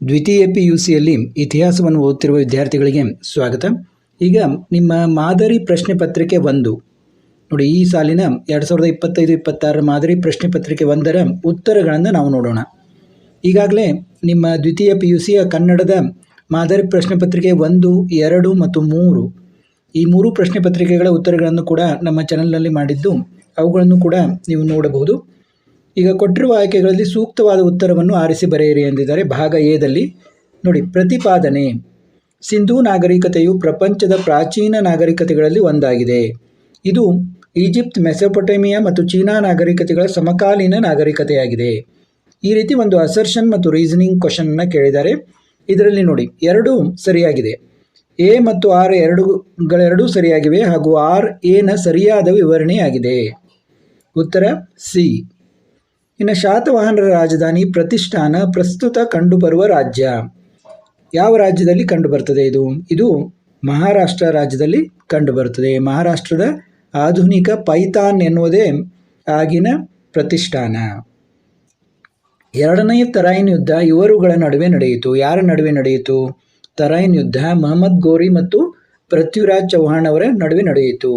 ದ್ವಿತೀಯ PUCಯಲ್ಲಿ ಇತಿಹಾಸವನ್ನು ಓದುತ್ತಿರುವ ವಿದ್ಯಾರ್ಥಿಗಳಿಗೆ ಸ್ವಾಗತ. ಈಗ ನಿಮ್ಮ ಮಾದರಿ ಪ್ರಶ್ನೆ ಪತ್ರಿಕೆ 1 ನೋಡಿ, ಈ ಸಾಲಿನ 2025-26 ಮಾದರಿ ಪ್ರಶ್ನೆ ಪತ್ರಿಕೆ 1ರ ಉತ್ತರಗಳನ್ನು ನಾವು ನೋಡೋಣ. ಈಗಾಗಲೇ ನಿಮ್ಮ ದ್ವಿತೀಯ PUCಯ ಕನ್ನಡದ ಮಾದರಿ ಪ್ರಶ್ನೆ ಪತ್ರಿಕೆ 1, 2 ಮತ್ತು 3 ಈ 3 ಪ್ರಶ್ನೆ ಪತ್ರಿಕೆಗಳ ಉತ್ತರಗಳನ್ನು ಕೂಡ ನಮ್ಮ ಚಾನಲ್ನಲ್ಲಿ ಮಾಡಿದ್ದು, ಅವುಗಳನ್ನು ಕೂಡ ನೀವು ನೋಡಬಹುದು. ಈಗ ಕೊಟ್ಟಿರುವ ಆಯ್ಕೆಗಳಲ್ಲಿ ಸೂಕ್ತವಾದ ಉತ್ತರವನ್ನು ಆರಿಸಿ ಬರೆಯಿರಿ ಎಂದಿದ್ದಾರೆ. ಭಾಗ ಎದಲ್ಲಿ ನೋಡಿ, ಪ್ರತಿಪಾದನೆ: ಸಿಂಧೂ ನಾಗರಿಕತೆಯು ಪ್ರಪಂಚದ ಪ್ರಾಚೀನ ನಾಗರಿಕತೆಗಳಲ್ಲಿ ಒಂದಾಗಿದೆ. ಇದು ಈಜಿಪ್ಟ್, ಮೆಸೊಪೊಟೇಮಿಯಾ ಮತ್ತು ಚೀನಾ ನಾಗರಿಕತೆಗಳ ಸಮಕಾಲೀನ ನಾಗರಿಕತೆಯಾಗಿದೆ. ಈ ರೀತಿ ಒಂದು ಅಸರ್ಷನ್ ಮತ್ತು ರೀಸನಿಂಗ್ ಕ್ವಶನ್ನ ಕೇಳಿದ್ದಾರೆ. ಇದರಲ್ಲಿ ನೋಡಿ, 2 ಸರಿಯಾಗಿದೆ. ಎ ಮತ್ತು ಆರ್ ಎರಡೂ ಸರಿಯಾಗಿವೆ ಹಾಗೂ ಎನ ಸರಿಯಾದ ವಿವರಣೆಯಾಗಿದೆ. ಉತ್ತರ ಸಿ. ಇನ್ನು ಶಾತವಾಹನರ ರಾಜಧಾನಿ ಪ್ರತಿಷ್ಠಾನ ಪ್ರಸ್ತುತ ಕಂಡುಬರುವ ರಾಜ್ಯ ಯಾವ ರಾಜ್ಯದಲ್ಲಿ ಕಂಡುಬರ್ತದೆ? ಇದು ಮಹಾರಾಷ್ಟ್ರ ರಾಜ್ಯದಲ್ಲಿ ಕಂಡುಬರುತ್ತದೆ. ಮಹಾರಾಷ್ಟ್ರದ ಆಧುನಿಕ ಪೈಥಾನ್ ಎನ್ನುವುದೇ ಆಗಿನ ಪ್ರತಿಷ್ಠಾನ. 2ನೇ ತರೈನ್ ಯುದ್ಧ ಇವರುಗಳ ನಡುವೆ ನಡೆಯಿತು. ಯಾರ ನಡುವೆ ನಡೆಯಿತು? ತರೈನ್ ಯುದ್ಧ ಮಹಮ್ಮದ್ ಗೋರಿ ಮತ್ತು ಪೃಥ್ವಿರಾಜ್ ಚೌಹಾಣ್ ಅವರ ನಡುವೆ ನಡೆಯಿತು.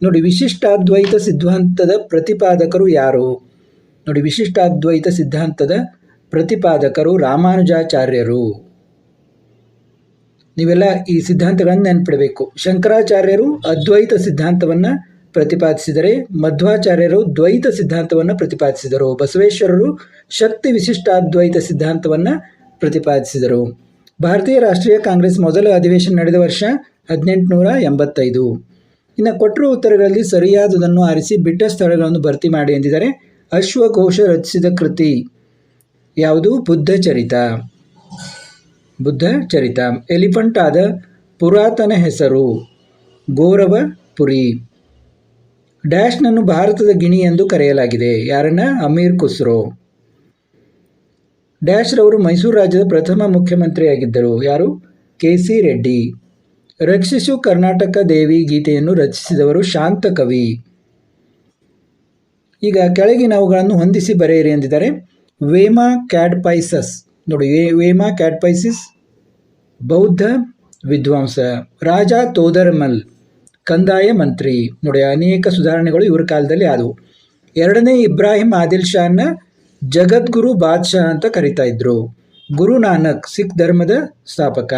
ನೋಡಿ, ವಿಶಿಷ್ಟಾದ್ವೈತ ಸಿದ್ಧಾಂತದ ಪ್ರತಿಪಾದಕರು ಯಾರು? ನೋಡಿ, ವಿಶಿಷ್ಟಾದ್ವೈತ ಸಿದ್ಧಾಂತದ ಪ್ರತಿಪಾದಕರು ರಾಮಾನುಜಾಚಾರ್ಯರು. ನೀವೆಲ್ಲ ಈ ಸಿದ್ಧಾಂತಗಳನ್ನು ನೆನಪಿಡಬೇಕು. ಶಂಕರಾಚಾರ್ಯರು ಅದ್ವೈತ ಸಿದ್ಧಾಂತವನ್ನು ಪ್ರತಿಪಾದಿಸಿದರೆ, ಮಧ್ವಾಚಾರ್ಯರು ದ್ವೈತ ಸಿದ್ಧಾಂತವನ್ನು ಪ್ರತಿಪಾದಿಸಿದರು. ಬಸವೇಶ್ವರರು ಶಕ್ತಿ ವಿಶಿಷ್ಟಾದ್ವೈತ ಸಿದ್ಧಾಂತವನ್ನು ಪ್ರತಿಪಾದಿಸಿದರು. ಭಾರತೀಯ ರಾಷ್ಟ್ರೀಯ ಕಾಂಗ್ರೆಸ್ ಮೊದಲ ಅಧಿವೇಶನ ನಡೆದ ವರ್ಷ 1885. ಇನ್ನು ಕೊಟ್ಟಿರುವ ಉತ್ತರಗಳಲ್ಲಿ ಸರಿಯಾದುದನ್ನು ಆರಿಸಿ ಬಿಟ್ಟ ಸ್ಥಳಗಳನ್ನು ಭರ್ತಿ ಮಾಡಿ ಎಂದಿದ್ದಾರೆ. ಅಶ್ವಘೋಷ ರಚಿಸಿದ ಕೃತಿ ಯಾವುದು? ಬುದ್ಧಚರಿತ. ಎಲಿಫೆಂಟ್ ಆದ ಪುರಾತನ ಹೆಸರು ಗೋರವಪುರಿ. ಡ್ಯಾಶ್ನನ್ನು ಭಾರತದ ಗಿಣಿ ಎಂದು ಕರೆಯಲಾಗಿದೆ. ಯಾರನ್ನ? ಅಮೀರ್ ಖುಸ್ರೋ. ಡ್ಯಾಶ್ ರವರು ಮೈಸೂರು ರಾಜ್ಯದ ಪ್ರಥಮ ಮುಖ್ಯಮಂತ್ರಿಯಾಗಿದ್ದರು. ಯಾರು? KC ರೆಡ್ಡಿ. ರಕ್ಷಿಸು ಕರ್ನಾಟಕ ದೇವಿ ಗೀತೆಯನ್ನು ರಚಿಸಿದವರು ಶಾಂತಕವಿ. ಈಗ ಕೆಳಗಿನವುಗಳನ್ನು ಹೊಂದಿಸಿ ಬರೆಯಿರಿ ಎಂದಿದ್ದಾರೆ. ವೇಮಾ ಕ್ಯಾಡ್ಫೈಸಸ್. ನೋಡಿ, ವೇಮಾ ಕ್ಯಾಡ್ಫೈಸಿಸ್ ಬೌದ್ಧ ವಿದ್ವಾಂಸ. ರಾಜ ತೋದರ್ಮಲ್ ಕಂದಾಯ ಮಂತ್ರಿ. ನೋಡಿ, ಅನೇಕ ಸುಧಾರಣೆಗಳು ಇವರ ಕಾಲದಲ್ಲಿ ಆದವು. 2ನೇ ಇಬ್ರಾಹಿಂ ಆದಿಲ್ ಶಾನ್ನ ಜಗದ್ಗುರು ಬಾದ್ಶಾ ಅಂತ ಕರಿತಾ ಇದ್ರು. ಗುರು ನಾನಕ್ ಸಿಖ್ ಧರ್ಮದ ಸ್ಥಾಪಕ.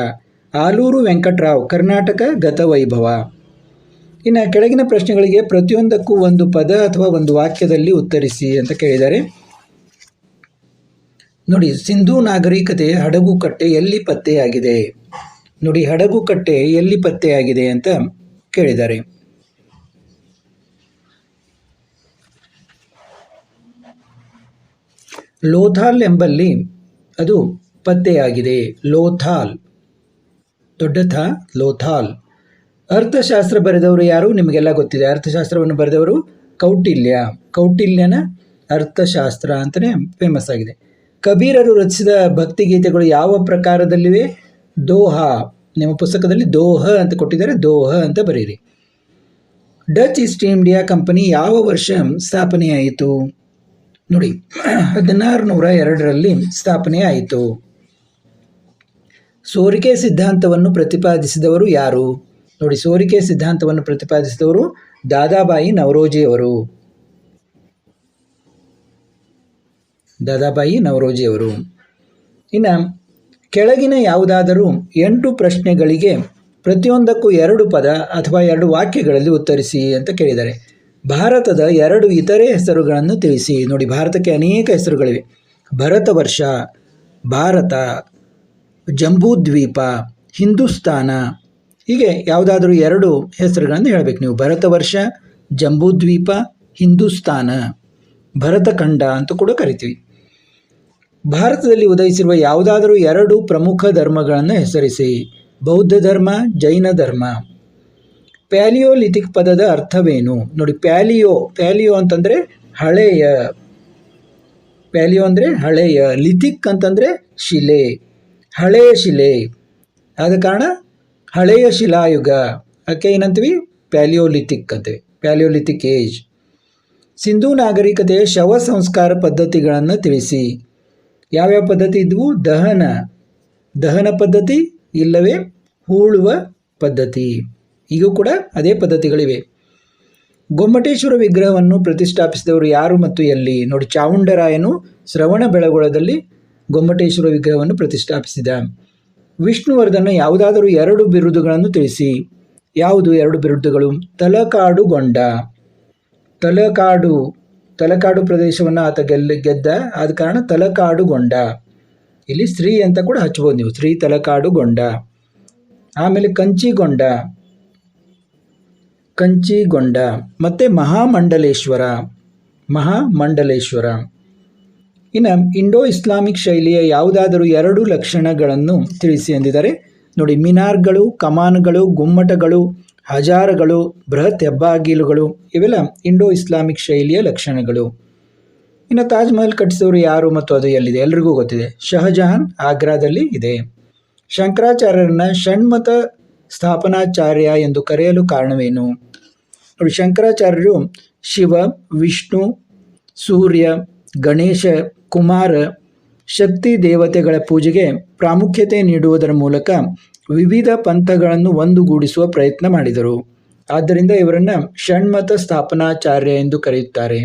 ಆಲೂರು ವೆಂಕಟರಾವ್ ಕರ್ನಾಟಕ ಗತವೈಭವ. ಇನ್ನು ಕೆಳಗಿನ ಪ್ರಶ್ನೆಗಳಿಗೆ ಪ್ರತಿಯೊಂದಕ್ಕೂ ಒಂದು ಪದ ಅಥವಾ ಒಂದು ವಾಕ್ಯದಲ್ಲಿ ಉತ್ತರಿಸಿ ಅಂತ ಕೇಳಿದ್ದಾರೆ. ನೋಡಿ, ಸಿಂಧೂ ನಾಗರಿಕತೆಯ ಹಡಗುಕಟ್ಟೆ ಎಲ್ಲಿ ಪತ್ತೆಯಾಗಿದೆ? ನೋಡಿ, ಹಡಗುಕಟ್ಟೆ ಎಲ್ಲಿ ಪತ್ತೆಯಾಗಿದೆ ಅಂತ ಕೇಳಿದ್ದಾರೆ. ಲೋಥಾಲ್ ಎಂಬಲ್ಲಿ ಅದು ಪತ್ತೆಯಾಗಿದೆ. ಲೋಥಾಲ್, ದೊಡ್ಡ ಥ, ಲೋಥಾಲ್. ಅರ್ಥಶಾಸ್ತ್ರ ಬರೆದವರು ಯಾರು? ನಿಮಗೆಲ್ಲ ಗೊತ್ತಿದೆ. ಅರ್ಥಶಾಸ್ತ್ರವನ್ನು ಬರೆದವರು ಕೌಟಿಲ್ಯ. ಕೌಟಿಲ್ಯನ ಅರ್ಥಶಾಸ್ತ್ರ ಅಂತಲೇ ಫೇಮಸ್ ಆಗಿದೆ. ಕಬೀರರು ರಚಿಸಿದ ಭಕ್ತಿಗೀತೆಗಳು ಯಾವ ಪ್ರಕಾರದಲ್ಲಿವೆ? ದೋಹ. ನಿಮ್ಮ ಪುಸ್ತಕದಲ್ಲಿ ದೋಹ ಅಂತ ಕೊಟ್ಟಿದ್ದಾರೆ, ದೋಹ ಅಂತ ಬರೀರಿ. ಡಚ್ ಈಸ್ಟ್ ಇಂಡಿಯಾ ಕಂಪನಿ ಯಾವ ವರ್ಷ ಸ್ಥಾಪನೆಯಾಯಿತು? ನೋಡಿ, 1602ರಲ್ಲಿ ಸ್ಥಾಪನೆಯಾಯಿತು. ಸೋರಿಕೆ ಸಿದ್ಧಾಂತವನ್ನು ಪ್ರತಿಪಾದಿಸಿದವರು ಯಾರು? ನೋಡಿ, ಸೋರಿಕೆ ಸಿದ್ಧಾಂತವನ್ನು ಪ್ರತಿಪಾದಿಸಿದವರು ದಾದಾಬಾಯಿ ನವರೋಜಿಯವರು. ಇನ್ನು ಕೆಳಗಿನ ಯಾವುದಾದರೂ 8 ಪ್ರಶ್ನೆಗಳಿಗೆ ಪ್ರತಿಯೊಂದಕ್ಕೂ 2 ಪದ ಅಥವಾ 2 ವಾಕ್ಯಗಳಲ್ಲಿ ಉತ್ತರಿಸಿ ಅಂತ ಕೇಳಿದ್ದಾರೆ. ಭಾರತದ 2 ಇತರೆ ಹೆಸರುಗಳನ್ನು ತಿಳಿಸಿ. ನೋಡಿ, ಭಾರತಕ್ಕೆ ಅನೇಕ ಹೆಸರುಗಳಿವೆ. ಭರತವರ್ಷ, ಭಾರತ, ಜಂಬೂದ್ವೀಪ, ಹಿಂದೂಸ್ತಾನ, ಹೀಗೆ ಯಾವುದಾದ್ರೂ 2 ಹೆಸರುಗಳನ್ನು ಹೇಳಬೇಕು ನೀವು. ಭರತವರ್ಷ, ಜಂಬೂದ್ವೀಪ, ಹಿಂದೂಸ್ತಾನ, ಭರತಖಂಡ ಅಂತ ಕೂಡ ಕರಿತೀವಿ. ಭಾರತದಲ್ಲಿ ಉದಯಿಸಿರುವ ಯಾವುದಾದರೂ 2 ಪ್ರಮುಖ ಧರ್ಮಗಳನ್ನು ಹೆಸರಿಸಿ. ಬೌದ್ಧ ಧರ್ಮ, ಜೈನ ಧರ್ಮ. ಪ್ಯಾಲಿಯೋಲಿಥಿಕ್ ಪದದ ಅರ್ಥವೇನು? ನೋಡಿ, ಪ್ಯಾಲಿಯೋ ಅಂತಂದರೆ ಹಳೆಯ. ಪ್ಯಾಲಿಯೋ ಅಂದರೆ ಹಳೆಯ. ಲಿಥಿಕ್ ಅಂತಂದರೆ ಶಿಲೆ, ಹಳೆಯ ಶಿಲೆ. ಆದ ಕಾರಣ ಹಳೆಯ ಶಿಲಾಯುಗ. ಅದಕ್ಕೆ ಏನಂತೀವಿ? ಪ್ಯಾಲಿಯೋಲಿಥಿಕ್ ಅಂತೀವಿ, ಪ್ಯಾಲಿಯೋಲಿಥಿಕ್ ಏಜ್. ಸಿಂಧೂ ನಾಗರಿಕತೆಯ ಶವ ಸಂಸ್ಕಾರ ಪದ್ಧತಿಗಳನ್ನು ತಿಳಿಸಿ. ಯಾವ್ಯಾವ ಪದ್ಧತಿ ಇದ್ವು? ದಹನ, ದಹನ ಪದ್ಧತಿ ಇಲ್ಲವೇ ಹೂಳುವ ಪದ್ಧತಿ. ಈಗೂ ಕೂಡ ಅದೇ ಪದ್ಧತಿಗಳಿವೆ. ಗೊಮ್ಮಟೇಶ್ವರ ವಿಗ್ರಹವನ್ನು ಪ್ರತಿಷ್ಠಾಪಿಸಿದವರು ಯಾರು ಮತ್ತು ಎಲ್ಲಿ? ನೋಡಿ, ಚಾವುಂಡರಾಯನು ಶ್ರವಣ ಬೆಳಗೊಳದಲ್ಲಿ ಗೊಮ್ಮಟೇಶ್ವರ ವಿಗ್ರಹವನ್ನು ಪ್ರತಿಷ್ಠಾಪಿಸಿದ. ವಿಷ್ಣುವರ್ಧನ ಯಾವುದಾದರೂ 2 ಬಿರುದುಗಳನ್ನು ತಿಳಿಸಿ. ಯಾವುದು 2 ಬಿರುದುಗಳು? ತಲಕಾಡುಗೊಂಡ. ತಲಕಾಡು ಪ್ರದೇಶವನ್ನು ಆತ ಗೆದ್ದ, ಆದ ಕಾರಣ ತಲಕಾಡುಗೊಂಡ. ಇಲ್ಲಿ ಶ್ರೀ ಅಂತ ಕೂಡ ಹಚ್ಬೋದು ನೀವು, ಶ್ರೀ ತಲಕಾಡುಗೊಂಡ. ಆಮೇಲೆ ಕಂಚಿಗೊಂಡ ಮತ್ತು ಮಹಾಮಂಡಲೇಶ್ವರ. ಇನ್ನು ಇಂಡೋ ಇಸ್ಲಾಮಿಕ್ ಶೈಲಿಯ ಯಾವುದಾದರೂ 2 ಲಕ್ಷಣಗಳನ್ನು ತಿಳಿಸಿ ಎಂದಿದ್ದಾರೆ. ನೋಡಿ, ಮಿನಾರ್ಗಳು, ಕಮಾನುಗಳು, ಗುಮ್ಮಟಗಳು, ಹಜಾರಗಳು, ಬೃಹತ್ ಹೆಬ್ಬಾಗಿಲುಗಳು ಇವೆಲ್ಲ ಇಂಡೋ ಇಸ್ಲಾಮಿಕ್ ಶೈಲಿಯ ಲಕ್ಷಣಗಳು. ಇನ್ನು ತಾಜ್ ಮಹಲ್ ಕಟ್ಟಿಸಿದವರು ಯಾರು ಮತ್ತು ಅದು ಎಲ್ಲಿದೆ? ಎಲ್ರಿಗೂ ಗೊತ್ತಿದೆ, ಶಹಜಹಾನ್ ಆಗ್ರಾದಲ್ಲಿ ಇದೆ. ಶಂಕರಾಚಾರ್ಯರನ್ನ ಷಣ್ಮತ ಸ್ಥಾಪನಾಚಾರ್ಯ ಎಂದು ಕರೆಯಲು ಕಾರಣವೇನು? ನೋಡಿ, ಶಂಕರಾಚಾರ್ಯರು ಶಿವ, ವಿಷ್ಣು, ಸೂರ್ಯ, ಗಣೇಶ, ಕುಮಾರ, ಶಕ್ತಿ ದೇವತೆಗಳ ಪೂಜೆಗೆ ಪ್ರಾಮುಖ್ಯತೆ ನೀಡುವುದರ ಮೂಲಕ ವಿವಿಧ ಪಂಥಗಳನ್ನು ಒಂದುಗೂಡಿಸುವ ಪ್ರಯತ್ನ ಮಾಡಿದರು. ಆದ್ದರಿಂದ ಇವರನ್ನು ಷಣ್ಮತ ಸ್ಥಾಪನಾಚಾರ್ಯ ಎಂದು ಕರೆಯುತ್ತಾರೆ.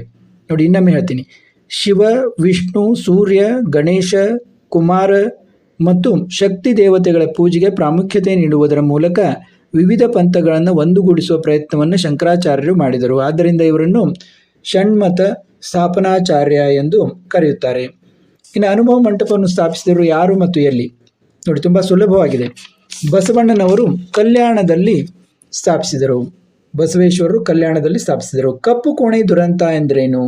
ನೋಡಿ, ಇನ್ನೊಮ್ಮೆ ಹೇಳ್ತೀನಿ. ಶಿವ, ವಿಷ್ಣು, ಸೂರ್ಯ, ಗಣೇಶ, ಕುಮಾರ ಮತ್ತು ಶಕ್ತಿ ದೇವತೆಗಳ ಪೂಜೆಗೆ ಪ್ರಾಮುಖ್ಯತೆ ನೀಡುವುದರ ಮೂಲಕ ವಿವಿಧ ಪಂಥಗಳನ್ನು ಒಂದುಗೂಡಿಸುವ ಪ್ರಯತ್ನವನ್ನು ಶಂಕರಾಚಾರ್ಯರು ಮಾಡಿದರು. ಆದ್ದರಿಂದ ಇವರನ್ನು ಷಣ್ಮತ ಸ್ಥಾಪನಾಚಾರ್ಯ ಎಂದು ಕರೆಯುತ್ತಾರೆ. ಇನ್ನು ಅನುಭವ ಮಂಟಪವನ್ನು ಸ್ಥಾಪಿಸಿದರು ಯಾರು ಮತ್ತು ಎಲ್ಲಿ? ನೋಡಿ, ತುಂಬ ಸುಲಭವಾಗಿದೆ. ಬಸವಣ್ಣನವರು ಕಲ್ಯಾಣದಲ್ಲಿ ಸ್ಥಾಪಿಸಿದರು. ಬಸವೇಶ್ವರರು ಕಲ್ಯಾಣದಲ್ಲಿ ಸ್ಥಾಪಿಸಿದರು. ಕಪ್ಪು ಕೋಣೆ ದುರಂತ ಎಂದರೇನು?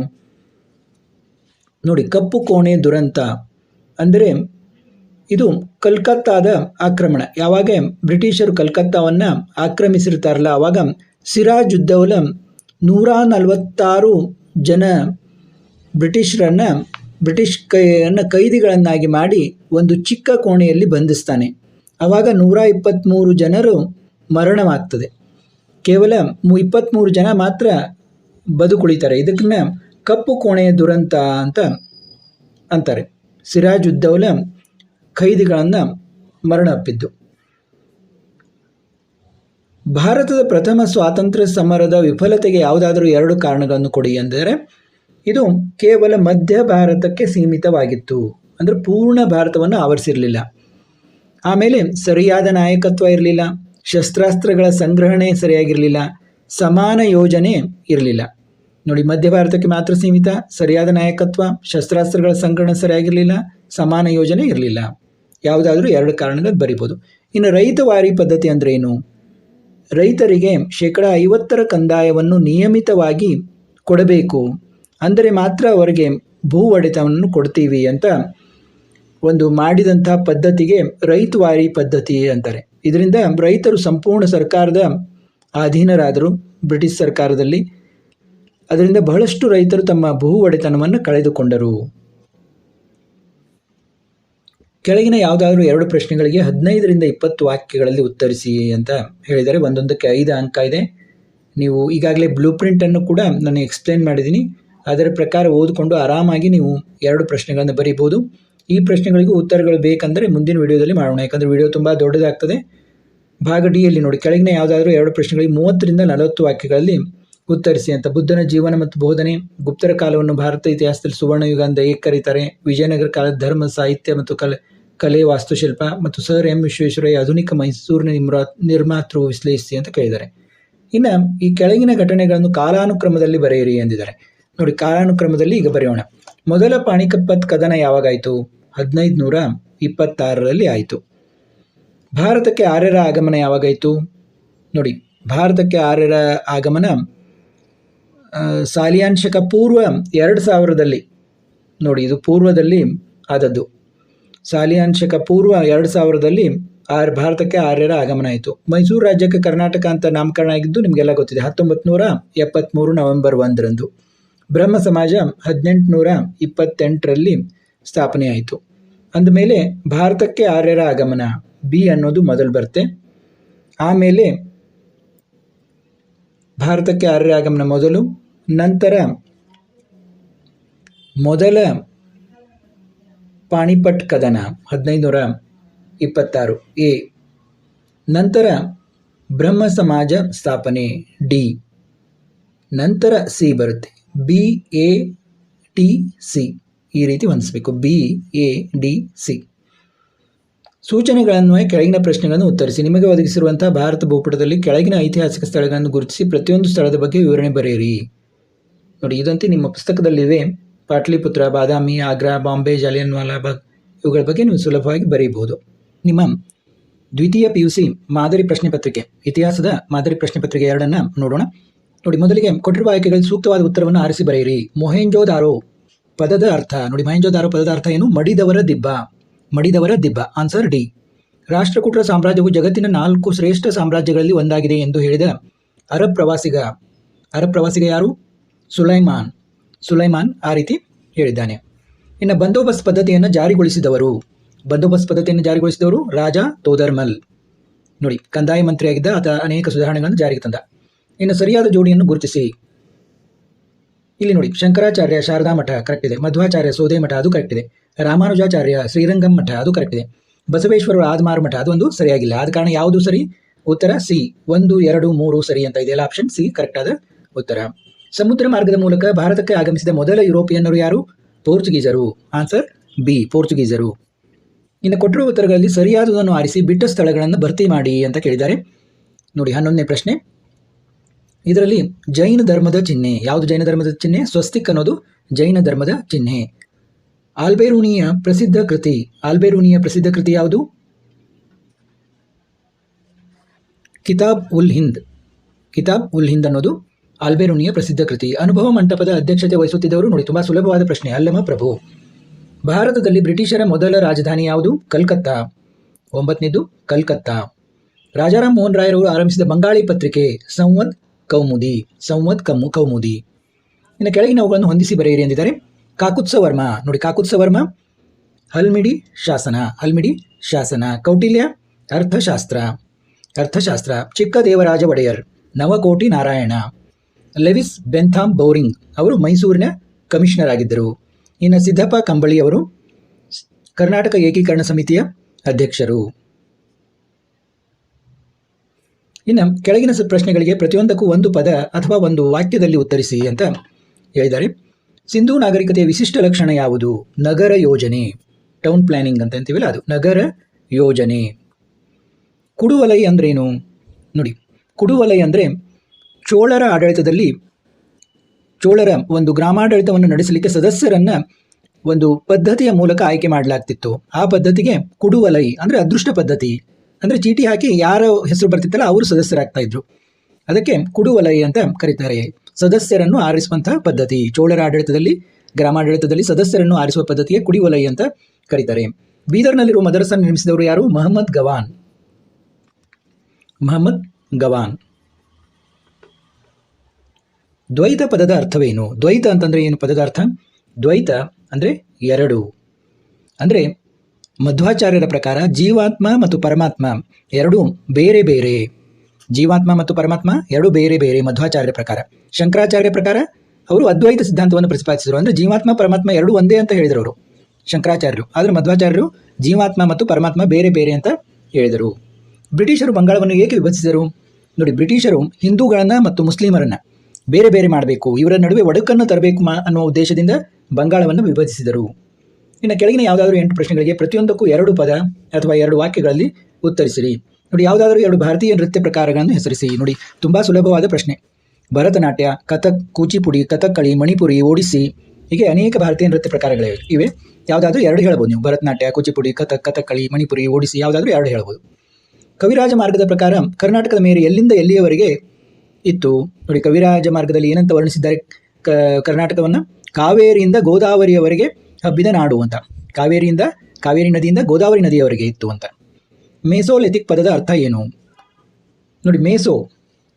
ನೋಡಿ, ಕಪ್ಪು ಕೋಣೆ ದುರಂತ ಅಂದರೆ ಇದು ಕಲ್ಕತ್ತಾದ ಆಕ್ರಮಣ. ಯಾವಾಗ ಬ್ರಿಟಿಷರು ಕಲ್ಕತ್ತಾವನ್ನು ಆಕ್ರಮಿಸಿರ್ತಾರಲ್ಲ, ಆವಾಗ ಸಿರಾಜುದ್ದೌಲ 146 ಜನ ಬ್ರಿಟಿಷ್ ಕೈದಿಗಳನ್ನಾಗಿ ಮಾಡಿ ಒಂದು ಚಿಕ್ಕ ಕೋಣೆಯಲ್ಲಿ ಬಂಧಿಸ್ತಾನೆ. ಆವಾಗ 123 ಜನರು ಮರಣವಾಗ್ತದೆ. ಕೇವಲ 23 ಜನ ಮಾತ್ರ ಬದುಕುಳಿತಾರೆ. ಇದಕ್ಕನ್ನ ಕಪ್ಪು ಕೋಣೆಯ ದುರಂತ ಅಂತ ಅಂತಾರೆ. ಸಿರಾಜುದ್ದೌಲ ಖೈದಿಗಳನ್ನು ಮರಣ ಅಪ್ಪಿದ್ದು. ಭಾರತದ ಪ್ರಥಮ ಸ್ವಾತಂತ್ರ್ಯ ಸಮರದ ವಿಫಲತೆಗೆ ಯಾವುದಾದರೂ 2 ಕಾರಣಗಳನ್ನು ಕೊಡಿ ಎಂದರೆ, ಇದು ಕೇವಲ ಮಧ್ಯ ಭಾರತಕ್ಕೆ ಸೀಮಿತವಾಗಿತ್ತು, ಅಂದರೆ ಪೂರ್ಣ ಭಾರತವನ್ನು ಆವರಿಸಿರಲಿಲ್ಲ. ಆಮೇಲೆ ಸರಿಯಾದ ನಾಯಕತ್ವ ಇರಲಿಲ್ಲ, ಶಸ್ತ್ರಾಸ್ತ್ರಗಳ ಸಂಗ್ರಹಣೆ ಸರಿಯಾಗಿರಲಿಲ್ಲ, ಸಮಾನ ಯೋಜನೆ ಇರಲಿಲ್ಲ. ನೋಡಿ, ಮಧ್ಯ ಭಾರತಕ್ಕೆ ಮಾತ್ರ ಸೀಮಿತ, ಸರಿಯಾದ ನಾಯಕತ್ವ, ಶಸ್ತ್ರಾಸ್ತ್ರಗಳ ಸಂಗ್ರಹಣೆ ಸರಿಯಾಗಿರಲಿಲ್ಲ, ಸಮಾನ ಯೋಜನೆ ಇರಲಿಲ್ಲ. ಯಾವುದಾದ್ರೂ 2 ಕಾರಣಗಳು ಬರಿಬೋದು. ಇನ್ನು ರೈತವಾರಿ ಪದ್ಧತಿ ಅಂದರೆ ಏನು? ರೈತರಿಗೆ 50% ಕಂದಾಯವನ್ನು ನಿಯಮಿತವಾಗಿ ಕೊಡಬೇಕು, ಅಂದರೆ ಮಾತ್ರ ಅವರಿಗೆ ಭೂ ಒಡೆತನವನ್ನು ಕೊಡ್ತೀವಿ ಅಂತ ಒಂದು ಮಾಡಿದಂಥ ಪದ್ಧತಿಗೆ ರೈತವಾರಿ ಪದ್ಧತಿ ಅಂತಾರೆ. ಇದರಿಂದ ರೈತರು ಸಂಪೂರ್ಣ ಸರ್ಕಾರದ ಅಧೀನರಾದರು ಬ್ರಿಟಿಷ್ ಸರ್ಕಾರದಲ್ಲಿ. ಅದರಿಂದ ಬಹಳಷ್ಟು ರೈತರು ತಮ್ಮ ಭೂ ಒಡೆತನವನ್ನು ಕಳೆದುಕೊಂಡರು. ಕೆಳಗಿನ ಯಾವುದಾದ್ರೂ 2 ಪ್ರಶ್ನೆಗಳಿಗೆ 15ರಿಂದ 20 ವಾಕ್ಯಗಳಲ್ಲಿ ಉತ್ತರಿಸಿ ಅಂತ ಹೇಳಿದರೆ, ಒಂದೊಂದಕ್ಕೆ 5 ಅಂಕ ಇದೆ. ನೀವು ಈಗಾಗಲೇ ಬ್ಲೂ ಪ್ರಿಂಟನ್ನು ಕೂಡ ನಾನು ಎಕ್ಸ್ಪ್ಲೇನ್ ಮಾಡಿದ್ದೀನಿ. ಅದರ ಪ್ರಕಾರ ಓದಿಕೊಂಡು ಆರಾಮಾಗಿ ನೀವು 2 ಪ್ರಶ್ನೆಗಳನ್ನು ಬರೀಬೋದು. ಈ ಪ್ರಶ್ನೆಗಳಿಗೂ ಉತ್ತರಗಳು ಬೇಕಂದರೆ ಮುಂದಿನ ವಿಡಿಯೋದಲ್ಲಿ ಮಾಡೋಣ, ಯಾಕಂದರೆ ವಿಡಿಯೋ ತುಂಬ ದೊಡ್ಡದಾಗ್ತದೆ. ಭಾಗ ಡಿಯಲ್ಲಿ ನೋಡಿ, ಕೆಳಗಿನ ಯಾವುದಾದ್ರೂ 2 ಪ್ರಶ್ನೆಗಳಿಗೆ 30ರಿಂದ 40 ವಾಕ್ಯಗಳಲ್ಲಿ ಉತ್ತರಿಸಿ ಅಂತ. ಬುದ್ಧನ ಜೀವನ ಮತ್ತು ಬೋಧನೆ. ಗುಪ್ತರ ಕಾಲವನ್ನು ಭಾರತ ಇತಿಹಾಸದಲ್ಲಿ ಸುವರ್ಣಯುಗ ಅಂತ ಏಕೆ ಕರೀತಾರೆ? ವಿಜಯನಗರ ಕಾಲದ ಧರ್ಮ, ಸಾಹಿತ್ಯ ಮತ್ತು ಕಲೆ, ವಾಸ್ತುಶಿಲ್ಪ ಮತ್ತು ಸರ್ ಎಂ ವಿಶ್ವೇಶ್ವರಯ್ಯ ಆಧುನಿಕ ಮೈಸೂರಿನ ನಿರ್ಮಾತೃ ವಿಶ್ಲೇಷಿಸಿ ಅಂತ ಕೇಳಿದ್ದಾರೆ. ಇನ್ನು ಈ ಕೆಳಗಿನ ಘಟನೆಗಳನ್ನು ಕಾಲಾನುಕ್ರಮದಲ್ಲಿ ಬರೆಯಿರಿ ಎಂದಿದ್ದಾರೆ. ನೋಡಿ, ಕಾಲಾನುಕ್ರಮದಲ್ಲಿ ಈಗ ಬರೆಯೋಣ. ಮೊದಲ ಪಾಣಿಪತ್ ಕದನ ಯಾವಾಗಾಯಿತು? 1526ರಲ್ಲಿ ಆಯಿತು. ಭಾರತಕ್ಕೆ ಆರ್ಯರ ಆಗಮನ ಯಾವಾಗಾಯಿತು? ನೋಡಿ, ಭಾರತಕ್ಕೆ ಆರ್ಯರ ಆಗಮನ ಸಾಲಿಯಾನ್ ಶಕ ಪೂರ್ವ 2000ರಲ್ಲಿ. ನೋಡಿ, ಇದು ಪೂರ್ವದಲ್ಲಿ ಆದದ್ದು. ಸಾಲಿಯಾನ್ ಶಕ ಪೂರ್ವ 2000ರಲ್ಲಿ ಭಾರತಕ್ಕೆ ಆರ್ಯರ ಆಗಮನ ಆಯಿತು. ಮೈಸೂರು ರಾಜ್ಯಕ್ಕೆ ಕರ್ನಾಟಕ ಅಂತ ನಾಮಕರಣ ಆಗಿದ್ದು ನಿಮಗೆಲ್ಲ ಗೊತ್ತಿದೆ. 1973 ನವೆಂಬರ್ 1ರಂದು. ಬ್ರಹ್ಮ ಸಮಾಜ 1828ರಲ್ಲಿ ಸ್ಥಾಪನೆ ಆಯಿತು. ಅಂದಮೇಲೆ ಭಾರತಕ್ಕೆ ಆರ್ಯರ ಆಗಮನ ಬಿ ಅನ್ನೋದು ಮೊದಲು ಬರುತ್ತೆ. ಆಮೇಲೆ ಭಾರತಕ್ಕೆ ಆರ್ಯರ ಆಗಮನ ಮೊದಲು, ನಂತರ ಮೊದಲ ಪಾಣಿಪಟ್ ಕದನ 1500 26 ಎ. ನಂತರ ಬ್ರಹ್ಮ ಸಮಾಜ ಸ್ಥಾಪನೆ ಡಿ. ನಂತರ ಸಿ ಬರುತ್ತೆ BATC. ಈ ರೀತಿ ಹೊಂದಿಸಬೇಕು BADC. ಸೂಚನೆಗಳನ್ವಯ ಕೆಳಗಿನ ಪ್ರಶ್ನೆಗಳನ್ನು ಉತ್ತರಿಸಿ. ನಿಮಗೆ ಒದಗಿಸಿರುವಂತಹ ಭಾರತ ಭೂಪಟದಲ್ಲಿ ಕೆಳಗಿನ ಐತಿಹಾಸಿಕ ಸ್ಥಳಗಳನ್ನು ಗುರುತಿಸಿ ಪ್ರತಿಯೊಂದು ಸ್ಥಳದ ಬಗ್ಗೆ ವಿವರಣೆ ಬರೆಯಿರಿ. ನೋಡಿ, ಇದಂತೆ ನಿಮ್ಮ ಪುಸ್ತಕದಲ್ಲಿವೆ. ಪಾಟ್ಲಿಪುತ್ರ, ಬಾದಾಮಿ, ಆಗ್ರಾ, ಬಾಂಬೆ, ಜಾಲಿಯನ್ ವಾಲಾಬಾಗ್ ಇವುಗಳ ಬಗ್ಗೆ ನೀವು ಸುಲಭವಾಗಿ ಬರೆಯಬಹುದು. ನಿಮ್ಮ ದ್ವಿತೀಯ PUC ಮಾದರಿ ಪ್ರಶ್ನೆ ಪತ್ರಿಕೆ, ಇತಿಹಾಸದ ಮಾದರಿ ಪ್ರಶ್ನೆ ಪತ್ರಿಕೆ 2 ನೋಡೋಣ. ನೋಡಿ, ಮೊದಲಿಗೆ ಕೊಟ್ಟಿರುವ ಆಯ್ಕೆಗಳಲ್ಲಿ ಸೂಕ್ತವಾದ ಉತ್ತರವನ್ನು ಆರಿಸಿ ಬರೆಯಿರಿ. ಮೊಹೆಂಜೋದಾರೋ ಪದದ ಅರ್ಥ. ನೋಡಿ, ಮೊಹೆಂಜೋದಾರೋ ಪದದ ಅರ್ಥ ಏನು? ಮಡಿದವರ ದಿಬ್ಬ. ಮಡಿದವರ ದಿಬ್ಬ. Answer D. ರಾಷ್ಟ್ರಕೂಟರ ಸಾಮ್ರಾಜ್ಯವು ಜಗತ್ತಿನ 4 ಶ್ರೇಷ್ಠ ಸಾಮ್ರಾಜ್ಯಗಳಲ್ಲಿ ಒಂದಾಗಿದೆ ಎಂದು ಹೇಳಿದ ಅರಬ್ ಪ್ರವಾಸಿಗ ಯಾರು? ಸುಲೈಮಾನ್ ಆ ರೀತಿ ಹೇಳಿದ್ದಾನೆ. ಇನ್ನು ಬಂದೋಬಸ್ತ್ ಪದ್ಧತಿಯನ್ನು ಜಾರಿಗೊಳಿಸಿದವರು ರಾಜ ತೋದರ್ಮಲ್. ನೋಡಿ, ಕಂದಾಯ ಮಂತ್ರಿಯಾಗಿದ್ದ ಆತ ಅನೇಕ ಸುಧಾರಣೆಗಳನ್ನು ಜಾರಿಗೆ ತಂದ. ಇನ್ನು ಸರಿಯಾದ ಜೋಡಿಯನ್ನು ಗುರುತಿಸಿ. ಇಲ್ಲಿ ನೋಡಿ, ಶಂಕರಾಚಾರ್ಯ ಶಾರದಾ ಮಠ ಕರೆಕ್ಟ್ ಇದೆ, ಮಧ್ವಾಚಾರ್ಯ ಸೋದೆ ಮಠ ಅದು ಕರೆಕ್ಟ್ ಇದೆ, ರಾಮಾನುಜಾಚಾರ್ಯ ಶ್ರೀರಂಗಂ ಮಠ ಅದು ಕರೆಕ್ಟ್ ಇದೆ, ಬಸವೇಶ್ವರ ಆದ್ಮಾರ್ ಮಠ ಅದೊಂದು ಸರಿಯಾಗಿಲ್ಲ. ಆದ ಕಾರಣ ಯಾವುದು ಸರಿ? ಉತ್ತರ ಸಿ. 1, 2, 3 ಸರಿ ಅಂತ ಇದೆಯಲ್ಲ, ಆಪ್ಷನ್ ಸಿ ಕರೆಕ್ಟ್ ಆದ ಉತ್ತರ. ಸಮುದ್ರ ಮಾರ್ಗದ ಮೂಲಕ ಭಾರತಕ್ಕೆ ಆಗಮಿಸಿದ ಮೊದಲ ಯುರೋಪಿಯನ್ನರು ಯಾರು? ಪೋರ್ಚುಗೀಸರು. ಆನ್ಸರ್ ಬಿ, ಪೋರ್ಚುಗೀಸರು. ಇನ್ನು ಕೊಟ್ಟಿರುವ ಉತ್ತರಗಳಲ್ಲಿ ಸರಿಯಾದದನ್ನು ಆರಿಸಿ ಬಿಟ್ಟ ಸ್ಥಳಗಳನ್ನು ಭರ್ತಿ ಮಾಡಿ ಅಂತ ಕೇಳಿದ್ದಾರೆ. ನೋಡಿ, 11ನೇ ಪ್ರಶ್ನೆ. ಇದರಲ್ಲಿ ಜೈನ ಧರ್ಮದ ಚಿಹ್ನೆ ಯಾವುದು? ಜೈನ ಧರ್ಮದ ಚಿಹ್ನೆ ಸ್ವಸ್ತಿಕ್ ಅನ್ನೋದು ಜೈನ ಧರ್ಮದ ಚಿಹ್ನೆ. ಆಲ್ಬೇರೂನಿಯ ಪ್ರಸಿದ್ಧ ಕೃತಿ ಯಾವುದು? ಕಿತಾಬ್ ಉಲ್ ಹಿಂದ್ ಅನ್ನೋದು ಆಲ್ಬೇರೂನಿಯ ಪ್ರಸಿದ್ಧ ಕೃತಿ. ಅನುಭವ ಮಂಟಪದ ಅಧ್ಯಕ್ಷತೆ ವಹಿಸುತ್ತಿದ್ದವರು? ನೋಡಿ, ತುಂಬಾ ಸುಲಭವಾದ ಪ್ರಶ್ನೆ, ಅಲ್ಲಮ ಪ್ರಭು. ಭಾರತದಲ್ಲಿ ಬ್ರಿಟಿಷರ ಮೊದಲ ರಾಜಧಾನಿ ಯಾವುದು? ಕಲ್ಕತ್ತಾ. 9ನೇದು ಕಲ್ಕತ್ತಾ. ರಾಜಾರಾಮ್ ಮೋಹನ್ ರಾಯರವರು ಆರಂಭಿಸಿದ ಬಂಗಾಳಿ ಪತ್ರಿಕೆ ಸಂವದ್ ಕೌಮುದಿ. ಇನ್ನು ಕೆಳಗಿನವುಗಳನ್ನು ಹೊಂದಿಸಿ ಬರೆಯಿರಿ ಎಂದಿದ್ದಾರೆ. ಕಾಕುತ್ಸವರ್ಮ. ನೋಡಿ, ಕಾಕುತ್ಸವರ್ಮ ಹಲ್ಮಿಡಿ ಶಾಸನ. ಕೌಟಿಲ್ಯ ಅರ್ಥಶಾಸ್ತ್ರ. ಚಿಕ್ಕ ದೇವರಾಜ ಒಡೆಯರ್ ನವಕೋಟಿ ನಾರಾಯಣ. ಲೆವಿಸ್ ಬೆಂಥಾಮ್ ಬೌರಿಂಗ್ ಅವರು ಮೈಸೂರಿನ ಕಮಿಷನರ್ ಆಗಿದ್ದರು. ಇನ್ನು ಸಿದ್ದಪ್ಪ ಕಂಬಳಿ ಅವರು ಕರ್ನಾಟಕ ಏಕೀಕರಣ ಸಮಿತಿಯ ಅಧ್ಯಕ್ಷರು. ಇನ್ನು ಕೆಳಗಿನ ಪ್ರಶ್ನೆಗಳಿಗೆ ಪ್ರತಿಯೊಂದಕ್ಕೂ ಒಂದು ಪದ ಅಥವಾ ಒಂದು ವಾಕ್ಯದಲ್ಲಿ ಉತ್ತರಿಸಿ ಅಂತ ಹೇಳಿದ್ದಾರೆ. ಸಿಂಧೂ ನಾಗರಿಕತೆಯ ವಿಶಿಷ್ಟ ಲಕ್ಷಣ ಯಾವುದು? ನಗರ ಯೋಜನೆ, ಟೌನ್ ಪ್ಲಾನಿಂಗ್ ಅಂತ ಅಂತೀವಲ್ಲ ಅದು, ನಗರ ಯೋಜನೆ. ಕುಡುವಲೈ ಅಂದ್ರೇನು? ನೋಡಿ, ಕುಡುವಲೈ ಅಂದರೆ ಚೋಳರ ಒಂದು ಗ್ರಾಮಾಡಳಿತವನ್ನು ನಡೆಸಲಿಕ್ಕೆ ಸದಸ್ಯರನ್ನ ಒಂದು ಪದ್ಧತಿಯ ಮೂಲಕ ಆಯ್ಕೆ ಮಾಡಲಾಗ್ತಿತ್ತು. ಆ ಪದ್ಧತಿಗೆ ಕುಡುವಲೈ ಅಂದರೆ ಅದೃಷ್ಟ ಪದ್ಧತಿ. ಅಂದರೆ ಚೀಟಿ ಹಾಕಿ ಯಾರ ಹೆಸರು ಬರ್ತಿತ್ತಲ್ಲ ಅವರು ಸದಸ್ಯರಾಗ್ತಾ ಇದ್ರು. ಅದಕ್ಕೆ ಕುಡುವಲೈ ಅಂತ ಕರೀತಾರೆ. ಸದಸ್ಯರನ್ನು ಆರಿಸುವಂತಹ ಪದ್ಧತಿ. ಚೋಳರ ಆಡಳಿತದಲ್ಲಿ, ಗ್ರಾಮಾಡಳಿತದಲ್ಲಿ ಸದಸ್ಯರನ್ನು ಆರಿಸುವ ಪದ್ಧತಿಗೆ ಕುಡಿವಲೈ ಅಂತ ಕರೀತಾರೆ. ಬೀದರ್ನಲ್ಲಿರುವ ಮದರಸ ನಿರ್ಮಿಸಿದವರು ಯಾರು? ಮಹಮ್ಮದ್ ಗವಾನ್. ದ್ವೈತ ಪದದ ಅರ್ಥವೇನು? ದ್ವೈತ ಅಂತಂದ್ರೆ ಏನು ಪದದ ಅರ್ಥ? ದ್ವೈತ ಅಂದರೆ ಎರಡು. ಅಂದರೆ ಮಧ್ವಾಚಾರ್ಯರ ಪ್ರಕಾರ ಜೀವಾತ್ಮ ಮತ್ತು ಪರಮಾತ್ಮ ಎರಡು ಬೇರೆ ಬೇರೆ. ಮಧ್ವಾಚಾರ್ಯರ ಪ್ರಕಾರ. ಶಂಕರಾಚಾರ್ಯ ಪ್ರಕಾರ ಅವರು ಅದ್ವೈತ ಸಿದ್ಧಾಂತವನ್ನು ಪ್ರತಿಪಾದಿಸಿದರು. ಅಂದರೆ ಜೀವಾತ್ಮ ಪರಮಾತ್ಮ ಎರಡು ಒಂದೇ ಅಂತ ಹೇಳಿದರು ಅವರು, ಶಂಕರಾಚಾರ್ಯರು. ಆದರೆ ಮಧ್ವಾಚಾರ್ಯರು ಜೀವಾತ್ಮ ಮತ್ತು ಪರಮಾತ್ಮ ಬೇರೆ ಬೇರೆ ಅಂತ ಹೇಳಿದರು. ಬ್ರಿಟಿಷರು ಬಂಗಾಳವನ್ನು ಏಕೆ ವಿಭಜಿಸಿದರು? ನೋಡಿ, ಬ್ರಿಟಿಷರು ಹಿಂದೂಗಳನ್ನು ಮತ್ತು ಮುಸ್ಲಿಮರನ್ನು ಬೇರೆ ಬೇರೆ ಮಾಡಬೇಕು, ಇವರ ನಡುವೆ ಒಡಕನ್ನು ತರಬೇಕು ಅನ್ನುವ ಉದ್ದೇಶದಿಂದ ಬಂಗಾಳವನ್ನು ವಿಭಜಿಸಿದರು. ಇನ್ನು ಕೆಳಗಿನ ಯಾವುದಾದ್ರೂ 8 ಪ್ರಶ್ನೆಗಳಿಗೆ ಪ್ರತಿಯೊಂದಕ್ಕೂ 2 ಪದ ಅಥವಾ 2 ವಾಕ್ಯಗಳಲ್ಲಿ ಉತ್ತರಿಸಿರಿ. ನೋಡಿ, ಯಾವುದಾದ್ರೂ 2 ಭಾರತೀಯ ನೃತ್ಯ ಪ್ರಕಾರಗಳನ್ನು ಹೆಸರಿಸಿ. ನೋಡಿ, ತುಂಬಾ ಸುಲಭವಾದ ಪ್ರಶ್ನೆ. ಭರತನಾಟ್ಯ, ಕಥಕ್, ಕೂಚಿಪುಡಿ, ಕಥಕ್ಕಳಿ, ಮಣಿಪುರಿ, ಒಡಿಸ್ಸಿ, ಹೀಗೆ ಅನೇಕ ಭಾರತೀಯ ನೃತ್ಯ ಪ್ರಕಾರಗಳಿವೆ. ಇವೆ ಯಾವುದಾದ್ರೂ 2 ಹೇಳ್ಬೋದು ನೀವು. ಭರತನಾಟ್ಯ, ಕೂಚಿಪುಡಿ, ಕಥಕ್ಕಳಿ, ಮಣಿಪುರಿ, ಒಡಿಸ್ಸಿ ಯಾವುದಾದ್ರೂ 2 ಹೇಳ್ಬೋದು. ಕವಿರಾಜ ಮಾರ್ಗದ ಪ್ರಕಾರ ಕರ್ನಾಟಕದ ಮೇರೆ ಎಲ್ಲಿಂದ ಎಲ್ಲಿಯವರೆಗೆ ಇತ್ತು? ನೋಡಿ, ಕವಿರಾಜ ಮಾರ್ಗದಲ್ಲಿ ಏನಂತ ವರ್ಣಿಸಿದ್ದಾರೆ ಕರ್ನಾಟಕವನ್ನು? ಕಾವೇರಿಯಿಂದ ಗೋದಾವರಿಯವರೆಗೆ ಹಬ್ಬಿದ ನಾಡು ಅಂತ. ಕಾವೇರಿ ನದಿಯಿಂದ ಗೋದಾವರಿ ನದಿಯವರೆಗೆ ಇತ್ತು ಅಂತ. ಮೇಸೋಲಿಥಿಕ್ ಪದದ ಅರ್ಥ ಏನು? ನೋಡಿ,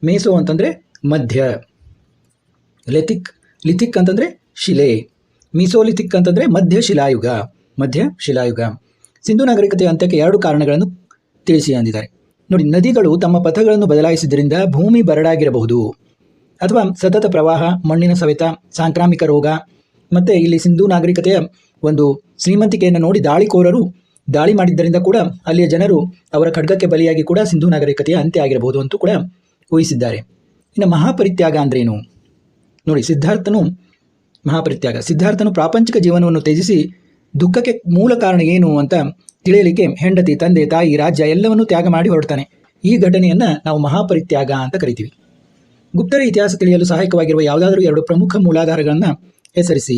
ಮೇಸೋ ಅಂತಂದರೆ ಮಧ್ಯ, ಲಿಥಿಕ್ ಅಂತಂದರೆ ಶಿಲೆ, ಮೀಸೋಲಿಥಿಕ್ ಅಂತಂದರೆ ಮಧ್ಯ ಶಿಲಾಯುಗ. ಸಿಂಧು ನಾಗರಿಕತೆಯ ಅಂತ್ಯಕ್ಕೆ 2 ಕಾರಣಗಳನ್ನು ತಿಳಿಸಿ ಅಂದಿದ್ದಾರೆ. ನೋಡಿ, ನದಿಗಳು ತಮ್ಮ ಪಥಗಳನ್ನು ಬದಲಾಯಿಸಿದ್ದರಿಂದ ಭೂಮಿ ಬರಡಾಗಿರಬಹುದು, ಅಥವಾ ಸತತ ಪ್ರವಾಹ, ಮಣ್ಣಿನ ಸವೆತ, ಸಾಂಕ್ರಾಮಿಕ ರೋಗ, ಮತ್ತು ಇಲ್ಲಿ ಸಿಂಧು ನಾಗರಿಕತೆಯ ಒಂದು ಶ್ರೀಮಂತಿಕೆಯನ್ನು ನೋಡಿ ದಾಳಿಕೋರರು ದಾಳಿ ಮಾಡಿದ್ದರಿಂದ ಕೂಡ ಅಲ್ಲಿಯ ಜನರು ಅವರ ಖಡ್ಗಕ್ಕೆ ಬಲಿಯಾಗಿ ಕೂಡ ಸಿಂಧೂ ನಾಗರಿಕತೆಯ ಅಂತ್ಯ ಆಗಿರಬಹುದು ಅಂತೂ ಕೂಡ ಊಹಿಸಿದ್ದಾರೆ. ಇನ್ನು ಮಹಾಪರಿತ್ಯಾಗ ಅಂದ್ರೇನು ನೋಡಿ. ಸಿದ್ಧಾರ್ಥನು ಪ್ರಾಪಂಚಿಕ ಜೀವನವನ್ನು ತ್ಯಜಿಸಿ ದುಃಖಕ್ಕೆ ಮೂಲ ಕಾರಣ ಏನು ಅಂತ ತಿಳಿಯಲಿಕ್ಕೆ ಹೆಂಡತಿ, ತಂದೆ, ತಾಯಿ, ರಾಜ್ಯ ಎಲ್ಲವನ್ನೂ ತ್ಯಾಗ ಮಾಡಿ ಹೊರಡ್ತಾನೆ. ಈ ಘಟನೆಯನ್ನು ನಾವು ಮಹಾಪರಿತ್ಯಾಗ ಅಂತ ಕರಿತೀವಿ. ಗುಪ್ತರ ಇತಿಹಾಸ ತಿಳಿಯಲು ಸಹಾಯಕವಾಗಿರುವ ಯಾವುದಾದರೂ 2 ಪ್ರಮುಖ ಮೂಲಾಧಾರಗಳನ್ನು ಹೆಸರಿಸಿ.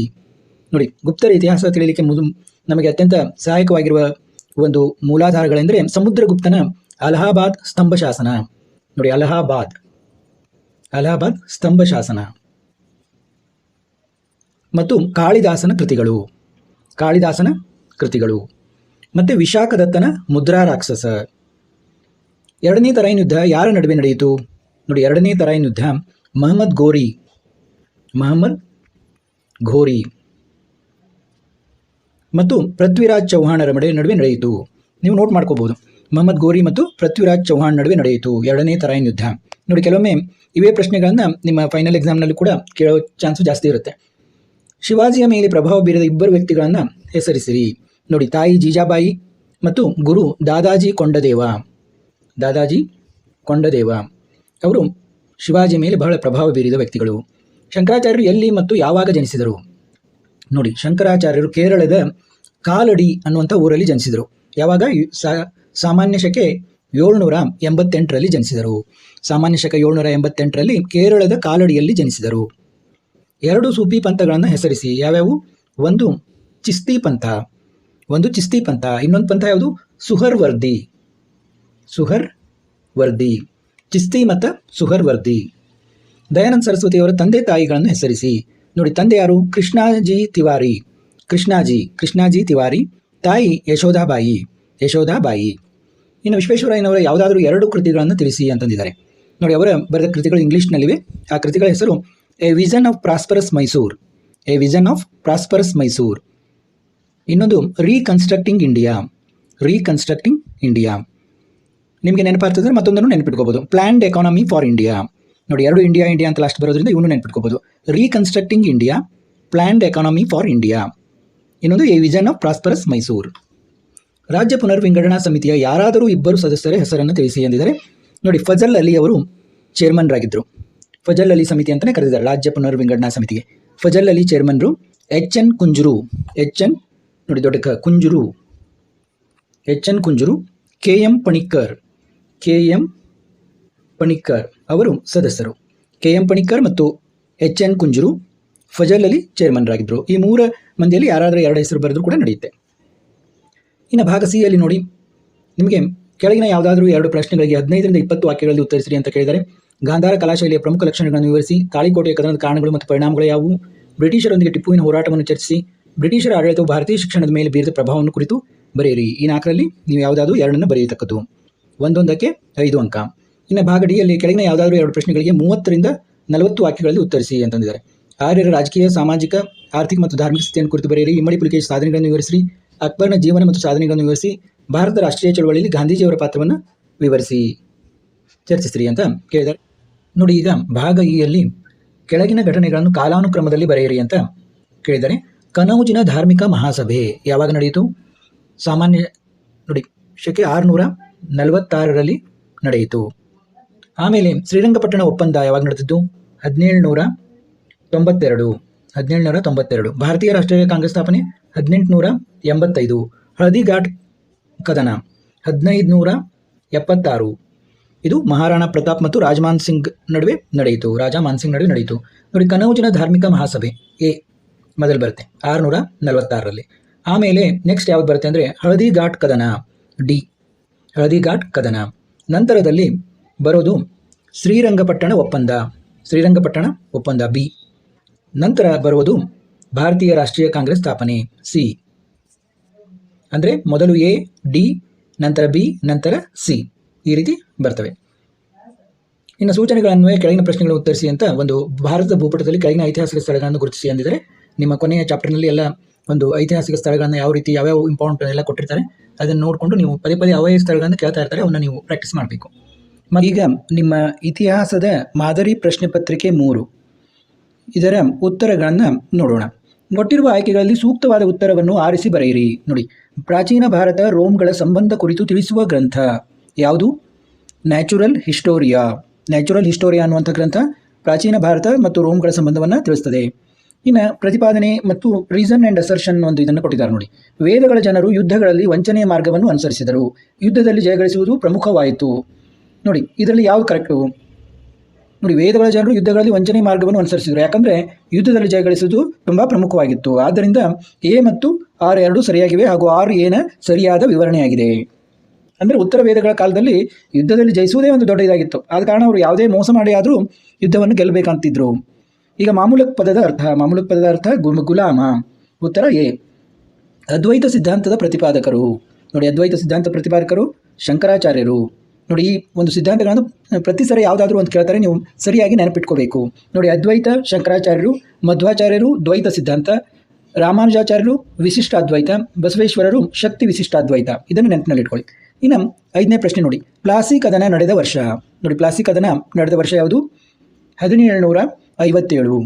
ನೋಡಿ, ಗುಪ್ತರ ಇತಿಹಾಸ ತಿಳಿಯಲಿಕ್ಕೆ ನಮಗೆ ಅತ್ಯಂತ ಸಹಾಯಕವಾಗಿರುವ ಒಂದು ಮೂಲಾಧಾರಗಳೆಂದರೆ ಸಮುದ್ರಗುಪ್ತನ ಅಲಹಾಬಾದ್ ಸ್ತಂಭಶಾಸನ. ನೋಡಿ, ಅಲಹಾಬಾದ್ ಸ್ತಂಭಶಾಸನ ಮತ್ತು ಕಾಳಿದಾಸನ ಕೃತಿಗಳು ಮತ್ತು ವಿಶಾಖದತ್ತನ ಮುದ್ರಾ ರಾಕ್ಷಸ. ಎರಡನೇ ತರೈನ್ ಯುದ್ಧ ಯಾರ ನಡುವೆ ನಡೆಯಿತು ನೋಡಿ. ಎರಡನೇ ತರೈನ್ ಯುದ್ಧ ಮಹಮ್ಮದ್ ಘೋರಿ ಮತ್ತು ಪೃಥ್ವಿರಾಜ್ ಚೌಹಾಣರ ನಡುವೆ ನಡೆಯಿತು. ನೀವು ನೋಟ್ ಮಾಡ್ಕೋಬಹುದು. ಮಹಮ್ಮದ್ ಘೋರಿ ಮತ್ತು ಪೃಥ್ವಿರಾಜ್ ಚೌಹಾಣ್ ನಡುವೆ ನಡೆಯಿತು ಎರಡನೇ ತರೈನ್ ಯುದ್ಧ. ನೋಡಿ, ಕೆಲವೊಮ್ಮೆ ಇವೇ ಪ್ರಶ್ನೆಗಳನ್ನು ನಿಮ್ಮ ಫೈನಲ್ ಎಕ್ಸಾಮ್ನಲ್ಲಿ ಕೂಡ ಕೇಳೋ ಚಾನ್ಸು ಜಾಸ್ತಿ ಇರುತ್ತೆ. ಶಿವಾಜಿಯ ಮೇಲೆ ಪ್ರಭಾವ ಬೀರಿದ 2 ವ್ಯಕ್ತಿಗಳನ್ನು ಹೆಸರಿಸಿರಿ. ನೋಡಿ, ತಾಯಿ ಜೀಜಾಬಾಯಿ ಮತ್ತು ಗುರು ದಾದಾಜಿ ಕೊಂಡದೇವ ಅವರು ಶಿವಾಜಿಯ ಮೇಲೆ ಬಹಳ ಪ್ರಭಾವ ಬೀರಿದ ವ್ಯಕ್ತಿಗಳು. ಶಂಕರಾಚಾರ್ಯರು ಎಲ್ಲಿ ಮತ್ತು ಯಾವಾಗ ಜನಿಸಿದರು ನೋಡಿ. ಶಂಕರಾಚಾರ್ಯರು ಕೇರಳದ ಕಾಲಡಿ ಅನ್ನುವಂಥ ಊರಲ್ಲಿ ಜನಿಸಿದರು. ಯಾವಾಗ? ಸಾಮಾನ್ಯ ಶಕೆ 788ರಲ್ಲಿ ಜನಿಸಿದರು. ಸಾಮಾನ್ಯ ಶಕ 788ರಲ್ಲಿ ಕೇರಳದ ಕಾಲಡಿಯಲ್ಲಿ ಜನಿಸಿದರು. 2 ಸೂಫಿ ಪಂಥಗಳನ್ನು ಹೆಸರಿಸಿ. ಯಾವ್ಯಾವು? ಒಂದು ಚಿಸ್ತಿ ಪಂಥ, ಇನ್ನೊಂದು ಪಂಥ ಯಾವುದು? ಸುಹರ್ವರ್ದಿ. ಚಿಸ್ತಿ ಮತ್ತು ಸುಹರ್ವರ್ದಿ. ದಯಾನಂದ ಸರಸ್ವತಿಯವರ ತಂದೆ ತಾಯಿಗಳನ್ನು ಹೆಸರಿಸಿ. ನೋಡಿ, ತಂದೆ ಯಾರು? ಕೃಷ್ಣಾಜಿ ತಿವಾರಿ, ತಾಯಿ ಯಶೋಧಾಬಾಯಿ. ಇನ್ನು ವಿಶ್ವೇಶ್ವರಯ್ಯನವರ ಯಾವುದಾದ್ರೂ 2 ಕೃತಿಗಳನ್ನು ತಿಳಿಸಿ ಅಂತಂದಿದ್ದಾರೆ. ನೋಡಿ, ಅವರ ಬರೆದ ಕೃತಿಗಳು ಇಂಗ್ಲೀಷ್ನಲ್ಲಿವೆ. ಆ ಕೃತಿಗಳ ಹೆಸರು a vision of prosperous Mysore, ಇನ್ನೊಂದು ರೀಕನ್ಸ್ಟ್ರಕ್ಟಿಂಗ್ ಇಂಡಿಯಾ. ನಿಮಗೆ ನೆನಪಾಗ್ತದೆ, ಮತ್ತೊಂದನ್ನು ನೆನಪಿಟ್ಕೋಬಹುದು. Planned economy for India. ನೋಡಿ, 2 ಇಂಡಿಯಾ ಅಂತ ಲಾಸ್ಟ್ ಬರೋದ್ರಿಂದ ಇವನು ನೆನಪಿಟ್ಕೋಬಹುದು. Reconstructing India, planned economy for India. ಇನ್ನೊಂದು a vision of prosperous Mysore. ರಾಜ್ಯ ಪುನರ್ವಿಂಗಡಣಾ ಸಮಿತಿಯ ಯಾರಾದರೂ 2 ಸದಸ್ಯರ ಹೆಸರನ್ನು ತಿಳಿಸಿ ಎಂದಿದ್ದಾರೆ. ನೋಡಿ, ಫಜಲ್ ಅಲಿ ಅವರು ಚೇರ್ಮನ್ ರಾಗಿದ್ದರು. ಫಜಲ್ ಅಲಿ ಸಮಿತಿ ಅಂತಲೇ ಕರೆದಿದ್ದಾರೆ ರಾಜ್ಯ ಪುನರ್ವಿಂಗಡಣಾ ಸಮಿತಿಗೆ. ಫಜಲ್ ಅಲಿ ಚೇರ್ಮನ್ರು. ಎಚ್.ಎನ್. ಕುಂಜುರು, ಕೆ.ಎಂ. ಪಣಿಕ್ಕರ್ ಅವರು ಸದಸ್ಯರು. ಕೆ.ಎಂ. ಪಣಿಕ್ಕರ್ ಮತ್ತು ಎಚ್.ಎನ್. ಕುಂಜುರು, ಫಜಲ್ ಅಲಿ ಚೇರ್ಮನ್ ರಾಗಿದ್ದರು. ಈ 3 ಮಂದಿಯಲ್ಲಿ ಯಾರಾದರೂ 2 ಹೆಸರು ಬರೆದರೂ ಕೂಡ ನಡೆಯುತ್ತೆ. ಇನ್ನು ಭಾಗ ಸಿ ಯಲ್ಲಿ ನೋಡಿ, ನಿಮಗೆ ಕೆಳಗಿನ ಯಾವುದಾದ್ರೂ 2 ಪ್ರಶ್ನೆಗಳಿಗೆ 15ರಿಂದ 20 ವಾಕ್ಯಗಳಲ್ಲಿ ಉತ್ತರಿಸಿರಿ ಅಂತ ಕೇಳಿದರೆ. ಗಾಂಧಾರ ಕಲಾಶೈಲಿಯ ಪ್ರಮುಖ ಲಕ್ಷಣಗಳನ್ನು ವಿವರಿಸಿ. ತಾಳಿಕೋಟೆಯ ಕದನದ ಕಾರಣಗಳು ಮತ್ತು ಪರಿಣಾಮಗಳು ಯಾವುವು? ಬ್ರಿಟಿಷರೊಂದಿಗೆ ಟಿಪ್ಪುವಿನ ಹೋರಾಟವನ್ನು ಚರ್ಚಿಸಿ. ಬ್ರಿಟಿಷರ ಆಡಳಿತವು ಭಾರತೀಯ ಶಿಕ್ಷಣದ ಮೇಲೆ ಬೀರಿದ ಪ್ರಭಾವವನ್ನು ಕುರಿತು ಬರೆಯಿರಿ. ಈ 4ರಲ್ಲಿ ನೀವು ಯಾವುದಾದ್ರೂ 2 ಬರೆಯತಕ್ಕದ್ದು. ಒಂದೊಂದಕ್ಕೆ 5 ಅಂಕ. ಇನ್ನು ಭಾಗ ಡಿ ಯಲ್ಲಿ ಕೆಳಗಿನ ಯಾವುದಾದ್ರೂ 2 ಪ್ರಶ್ನೆಗಳಿಗೆ 30ರಿಂದ 40 ವಾಕ್ಯಗಳಲ್ಲಿ ಉತ್ತರಿಸಿ ಅಂತಂದಿದ್ದಾರೆ. ಆರ್ಯರ ರಾಜಕೀಯ, ಸಾಮಾಜಿಕ, ಆರ್ಥಿಕ ಮತ್ತು ಧಾರ್ಮಿಕ ಸ್ಥಿತಿಯನ್ನು ಕುರಿತು ಬರೆಯಿರಿ. ಇಮ್ಮಡಿ ಪುಲಿಕೇಶಿ ಸಾಧನೆಗಳನ್ನು ವಿವರಿಸಿ. ಅಕ್ಬರ್ನ ಜೀವನ ಮತ್ತು ಸಾಧನೆಗಳನ್ನು ವಿವರಿಸಿ. ಭಾರತದ ರಾಷ್ಟ್ರೀಯ ಚಳವಳಿಯಲ್ಲಿ ಗಾಂಧೀಜಿಯವರ ಪಾತ್ರವನ್ನು ವಿವರಿಸಿ, ಚರ್ಚಿಸಿರಿ ಅಂತ ಕೇಳಿದ್ದಾರೆ. ನೋಡಿ, ಈಗ ಭಾಗ ಇ ಯಲ್ಲಿ ಕೆಳಗಿನ ಘಟನೆಗಳನ್ನು ಕಾಲಾನುಕ್ರಮದಲ್ಲಿ ಬರೆಯಿರಿ ಅಂತ ಕೇಳಿದ್ದಾರೆ. ಕನೌಜಿನ ಧಾರ್ಮಿಕ ಮಹಾಸಭೆ ಯಾವಾಗ ನಡೆಯಿತು? ಸಾಮಾನ್ಯ ನೋಡಿ ಶಕೆ 646ರಲ್ಲಿ ನಡೆಯಿತು. ಆಮೇಲೆ ಶ್ರೀರಂಗಪಟ್ಟಣ ಒಪ್ಪಂದ ಯಾವಾಗ ನಡೆದಿದ್ದು? 1792. ಭಾರತೀಯ ರಾಷ್ಟ್ರೀಯ ಕಾಂಗ್ರೆಸ್ ಸ್ಥಾಪನೆ 1885. ಹಳದಿಘಾಟ್ ಕದನ 1576. ಇದು ಮಹಾರಾಣಾ ಪ್ರತಾಪ್ ಮತ್ತು ರಾಜಾ ಮಾನ್ಸಿಂಗ್ ನಡುವೆ ನಡೆಯಿತು. ನೋಡಿ, ಕನೌಜಿನ ಧಾರ್ಮಿಕ ಮಹಾಸಭೆ ಎ ಮೊದಲು ಬರುತ್ತೆ 646ರಲ್ಲಿ. ಆಮೇಲೆ ನೆಕ್ಸ್ಟ್ ಯಾವ್ದು ಬರುತ್ತೆ ಅಂದರೆ ಹಳದಿಘಾಟ್ ಕದನ ಡಿ. ನಂತರದಲ್ಲಿ ಬರೋದು ಶ್ರೀರಂಗಪಟ್ಟಣ ಒಪ್ಪಂದ ಬಿ. ನಂತರ ಬರುವುದು ಭಾರತೀಯ ರಾಷ್ಟ್ರೀಯ ಕಾಂಗ್ರೆಸ್ ಸ್ಥಾಪನೆ ಸಿ. ಅಂದರೆ ಮೊದಲು ಎ, ಡಿ, ನಂತರ ಬಿ, ನಂತರ ಸಿ, ಈ ರೀತಿ ಬರ್ತವೆ. ಇನ್ನು ಸೂಚನೆಗಳನ್ನು ಕೆಳಗಿನ ಪ್ರಶ್ನೆಗಳನ್ನು ಉತ್ತರಿಸಿ ಅಂತ ಒಂದು ಭಾರತದ ಭೂಪಟದಲ್ಲಿ ಕೆಳಗಿನ ಐತಿಹಾಸಿಕ ಸ್ಥಳಗಳನ್ನು ಗುರುತಿಸಿ ಅಂದಿದ್ದಾರೆ. ನಿಮ್ಮ ಕೊನೆಯ ಚಾಪ್ಟರ್ನಲ್ಲಿ ಎಲ್ಲ ಒಂದು ಐತಿಹಾಸಿಕ ಸ್ಥಳಗಳನ್ನು ಯಾವ್ಯಾವ ಇಂಪಾರ್ಟೆಂಟ್ ಎಲ್ಲ ಕೊಟ್ಟಿರ್ತಾರೆ. ಅದನ್ನು ನೋಡಿಕೊಂಡು ನೀವು ಪದೇ ಅವೇ ಸ್ಥಳಗಳನ್ನು ಕೇಳ್ತಾ ಇರ್ತಾರೆ, ಅವನ್ನ ನೀವು ಪ್ರಾಕ್ಟೀಸ್ ಮಾಡಬೇಕು. ಈಗ ನಿಮ್ಮ ಇತಿಹಾಸದ ಮಾದರಿ ಪ್ರಶ್ನೆ ಪತ್ರಿಕೆ 3 ಇದರ ಉತ್ತರಗಳನ್ನು ನೋಡೋಣ. ಕೊಟ್ಟಿರುವ ಆಯ್ಕೆಗಳಲ್ಲಿ ಸೂಕ್ತವಾದ ಉತ್ತರವನ್ನು ಆರಿಸಿ ಬರೆಯಿರಿ. ನೋಡಿ, ಪ್ರಾಚೀನ ಭಾರತ ರೋಮ್ಗಳ ಸಂಬಂಧ ಕುರಿತು ತಿಳಿಸುವ ಗ್ರಂಥ ಯಾವುದು? ನ್ಯಾಚುರಲ್ ಹಿಸ್ಟೋರಿಯಾ ಅನ್ನುವಂಥ ಗ್ರಂಥ ಪ್ರಾಚೀನ ಭಾರತ ಮತ್ತು ರೋಮ್ಗಳ ಸಂಬಂಧವನ್ನು ತಿಳಿಸ್ತದೆ. ಇನ್ನು ಪ್ರತಿಪಾದನೆ ಮತ್ತು ರೀಸನ್ ಆ್ಯಂಡ್ ಅಸರ್ಷನ್ ಒಂದು ಇದನ್ನು ಕೊಟ್ಟಿದ್ದಾರೆ ನೋಡಿ. ವೇದಗಳ ಜನರು ಯುದ್ಧಗಳಲ್ಲಿ ವಂಚನೆಯ ಮಾರ್ಗವನ್ನು ಅನುಸರಿಸಿದರು, ಯುದ್ಧದಲ್ಲಿ ಜಯಗಳಿಸುವುದು ಪ್ರಮುಖವಾಯಿತು. ನೋಡಿ, ಇದರಲ್ಲಿ ಯಾವುದು ಕರೆಕ್ಟು? ನೋಡಿ, ವೇದಗಳ ಜನರು ಯುದ್ಧಗಳಲ್ಲಿ ವಂಚನೆ ಮಾರ್ಗವನ್ನು ಅನುಸರಿಸಿದರು, ಯಾಕಂದರೆ ಯುದ್ಧದಲ್ಲಿ ಜಯಗಳಿಸುವುದು ತುಂಬ ಪ್ರಮುಖವಾಗಿತ್ತು. ಆದ್ದರಿಂದ ಎ ಮತ್ತು ಆರ್ ಎರಡು ಸರಿಯಾಗಿವೆ, ಹಾಗೂ ಆರ್ ಎನ ಸರಿಯಾದ ವಿವರಣೆಯಾಗಿದೆ. ಅಂದರೆ ಉತ್ತರ ವೇದಗಳ ಕಾಲದಲ್ಲಿ ಯುದ್ಧದಲ್ಲಿ ಜಯಿಸುವುದೇ ಒಂದು ದೊಡ್ಡ ಇದಾಗಿತ್ತು. ಆದ ಕಾರಣ ಅವರು ಯಾವುದೇ ಮೋಸ ಮಾಡಿ ಆದರೂ ಯುದ್ಧವನ್ನು ಗೆಲ್ಲಬೇಕಂತಿದ್ರು. ಈಗ ಮಾಮೂಲಕ್ ಪದದ ಅರ್ಥ ಗುಲಾಮ. ಉತ್ತರ ಎ. ಅದ್ವೈತ ಸಿದ್ಧಾಂತದ ಪ್ರತಿಪಾದಕರು. ನೋಡಿ, ಅದ್ವೈತ ಸಿದ್ಧಾಂತ ಪ್ರತಿಪಾದಕರು ಶಂಕರಾಚಾರ್ಯರು. ನೋಡಿ, ಈ ಒಂದು ಸಿದ್ಧಾಂತಗಳನ್ನು ಪ್ರತಿ ಸರಿ ಯಾವುದಾದ್ರೂ ಒಂದು ಕೇಳ್ತಾರೆ, ನೀವು ಸರಿಯಾಗಿ ನೆನಪಿಟ್ಕೋಬೇಕು. ನೋಡಿ, ಅದ್ವೈತ ಶಂಕರಾಚಾರ್ಯರು, ಮಧ್ವಾಚಾರ್ಯರು ದ್ವೈತ ಸಿದ್ಧಾಂತ, ರಾಮಾನುಜಾಚಾರ್ಯರು ವಿಶಿಷ್ಟ ಅದ್ವೈತ, ಬಸವೇಶ್ವರರು ಶಕ್ತಿ ವಿಶಿಷ್ಟಾದ್ವೈತ. ಇದನ್ನು ನೆನಪಿನಲ್ಲಿಟ್ಕೊಳ್ಳಿ. ಇನ್ನು 5ನೇ ಪ್ರಶ್ನೆ ನೋಡಿ, ಪ್ಲಾಸಿ ಕದನ ನಡೆದ ವರ್ಷ. ನೋಡಿ, ಪ್ಲಾಸಿ ಕದನ ನಡೆದ ವರ್ಷ ಯಾವುದು? 1757.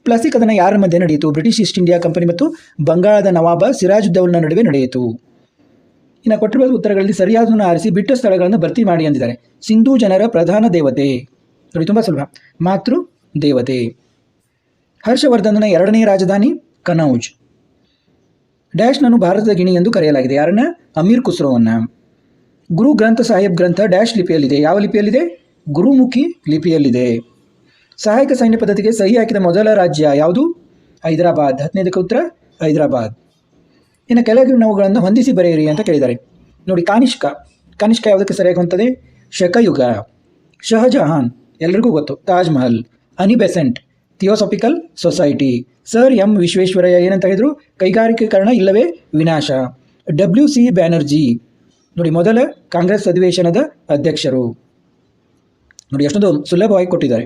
ಪ್ಲಾಸಿ ಕದನ ಯಾರ ಮಧ್ಯೆ ನಡೆಯಿತು? ಬ್ರಿಟಿಷ್ ಈಸ್ಟ್ ಇಂಡಿಯಾ ಕಂಪನಿ ಮತ್ತು ಬಂಗಾಳದ ನವಾಬ ಸಿರಾಜುದ್ದೌಲನ ನಡುವೆ ನಡೆಯಿತು. ಇನ್ನು ಕೊಟ್ಟಿರುವ ಉತ್ತರಗಳಲ್ಲಿ ಸರಿಯಾದನ್ನು ಆರಿಸಿ ಬಿಟ್ಟ ಸ್ಥಳಗಳನ್ನು ಭರ್ತಿ ಮಾಡಿ ಎಂದಿದ್ದಾರೆ. ಸಿಂಧೂ ಜನರ ಪ್ರಧಾನ ದೇವತೆ. ನೋಡಿ, ತುಂಬ ಸುಲಭ, ಮಾತೃ ದೇವತೆ. ಹರ್ಷವರ್ಧನನ 2ನೇ ರಾಜಧಾನಿ ಕನೌಜ್. ಡ್ಯಾಶ್ನನ್ನು ಭಾರತದ ಗಿಣಿ ಎಂದು ಕರೆಯಲಾಗಿದೆ. ಯಾರನ್ನ? ಅಮೀರ್ ಖುಸ್ರೋವನ್ನ. ಗುರು ಗ್ರಂಥ ಸಾಹೇಬ್ ಗ್ರಂಥ ಡ್ಯಾಶ್ ಲಿಪಿಯಲ್ಲಿದೆ. ಯಾವ ಲಿಪಿಯಲ್ಲಿದೆ? ಗುರುಮುಖಿ ಲಿಪಿಯಲ್ಲಿದೆ. ಸಹಾಯಕ ಸೈನ್ಯ ಪದ್ಧತಿಗೆ ಸಹಿ ಹಾಕಿದ ಮೊದಲ ರಾಜ್ಯ ಯಾವುದು? ಹೈದರಾಬಾದ್. 15ಕ್ಕೆ ಉತ್ತರ ಹೈದರಾಬಾದ್. ಇನ್ನು ಕೆಳಗಿನವುಗಳನ್ನು ಹೊಂದಿಸಿ ಬರೆಯಿರಿ ಅಂತ ಕೇಳಿದ್ದಾರೆ. ನೋಡಿ, ಕಾನಿಷ್ಕ ಯಾವುದಕ್ಕೆ ಸರಿಯಾಗಿ ಹೊಂದುತ್ತದೆ? ಶಕಯುಗ. ಶಹಜಹಾನ್ ಎಲ್ರಿಗೂ ಗೊತ್ತು, ತಾಜ್ ಮಹಲ್. ಅನಿ Besant theosophical society. Sir M Visvesvaraya ಏನಂತ ಹೇಳಿದರು? ಕೈಗಾರಿಕೀಕರಣ ಇಲ್ಲವೇ ವಿನಾಶ. WC ಬ್ಯಾನರ್ಜಿ ನೋಡಿ, ಮೊದಲ ಕಾಂಗ್ರೆಸ್ ಅಧಿವೇಶನದ ಅಧ್ಯಕ್ಷರು. ನೋಡಿ, ಎಷ್ಟೊಂದು ಸುಲಭವಾಗಿ ಕೊಟ್ಟಿದ್ದಾರೆ.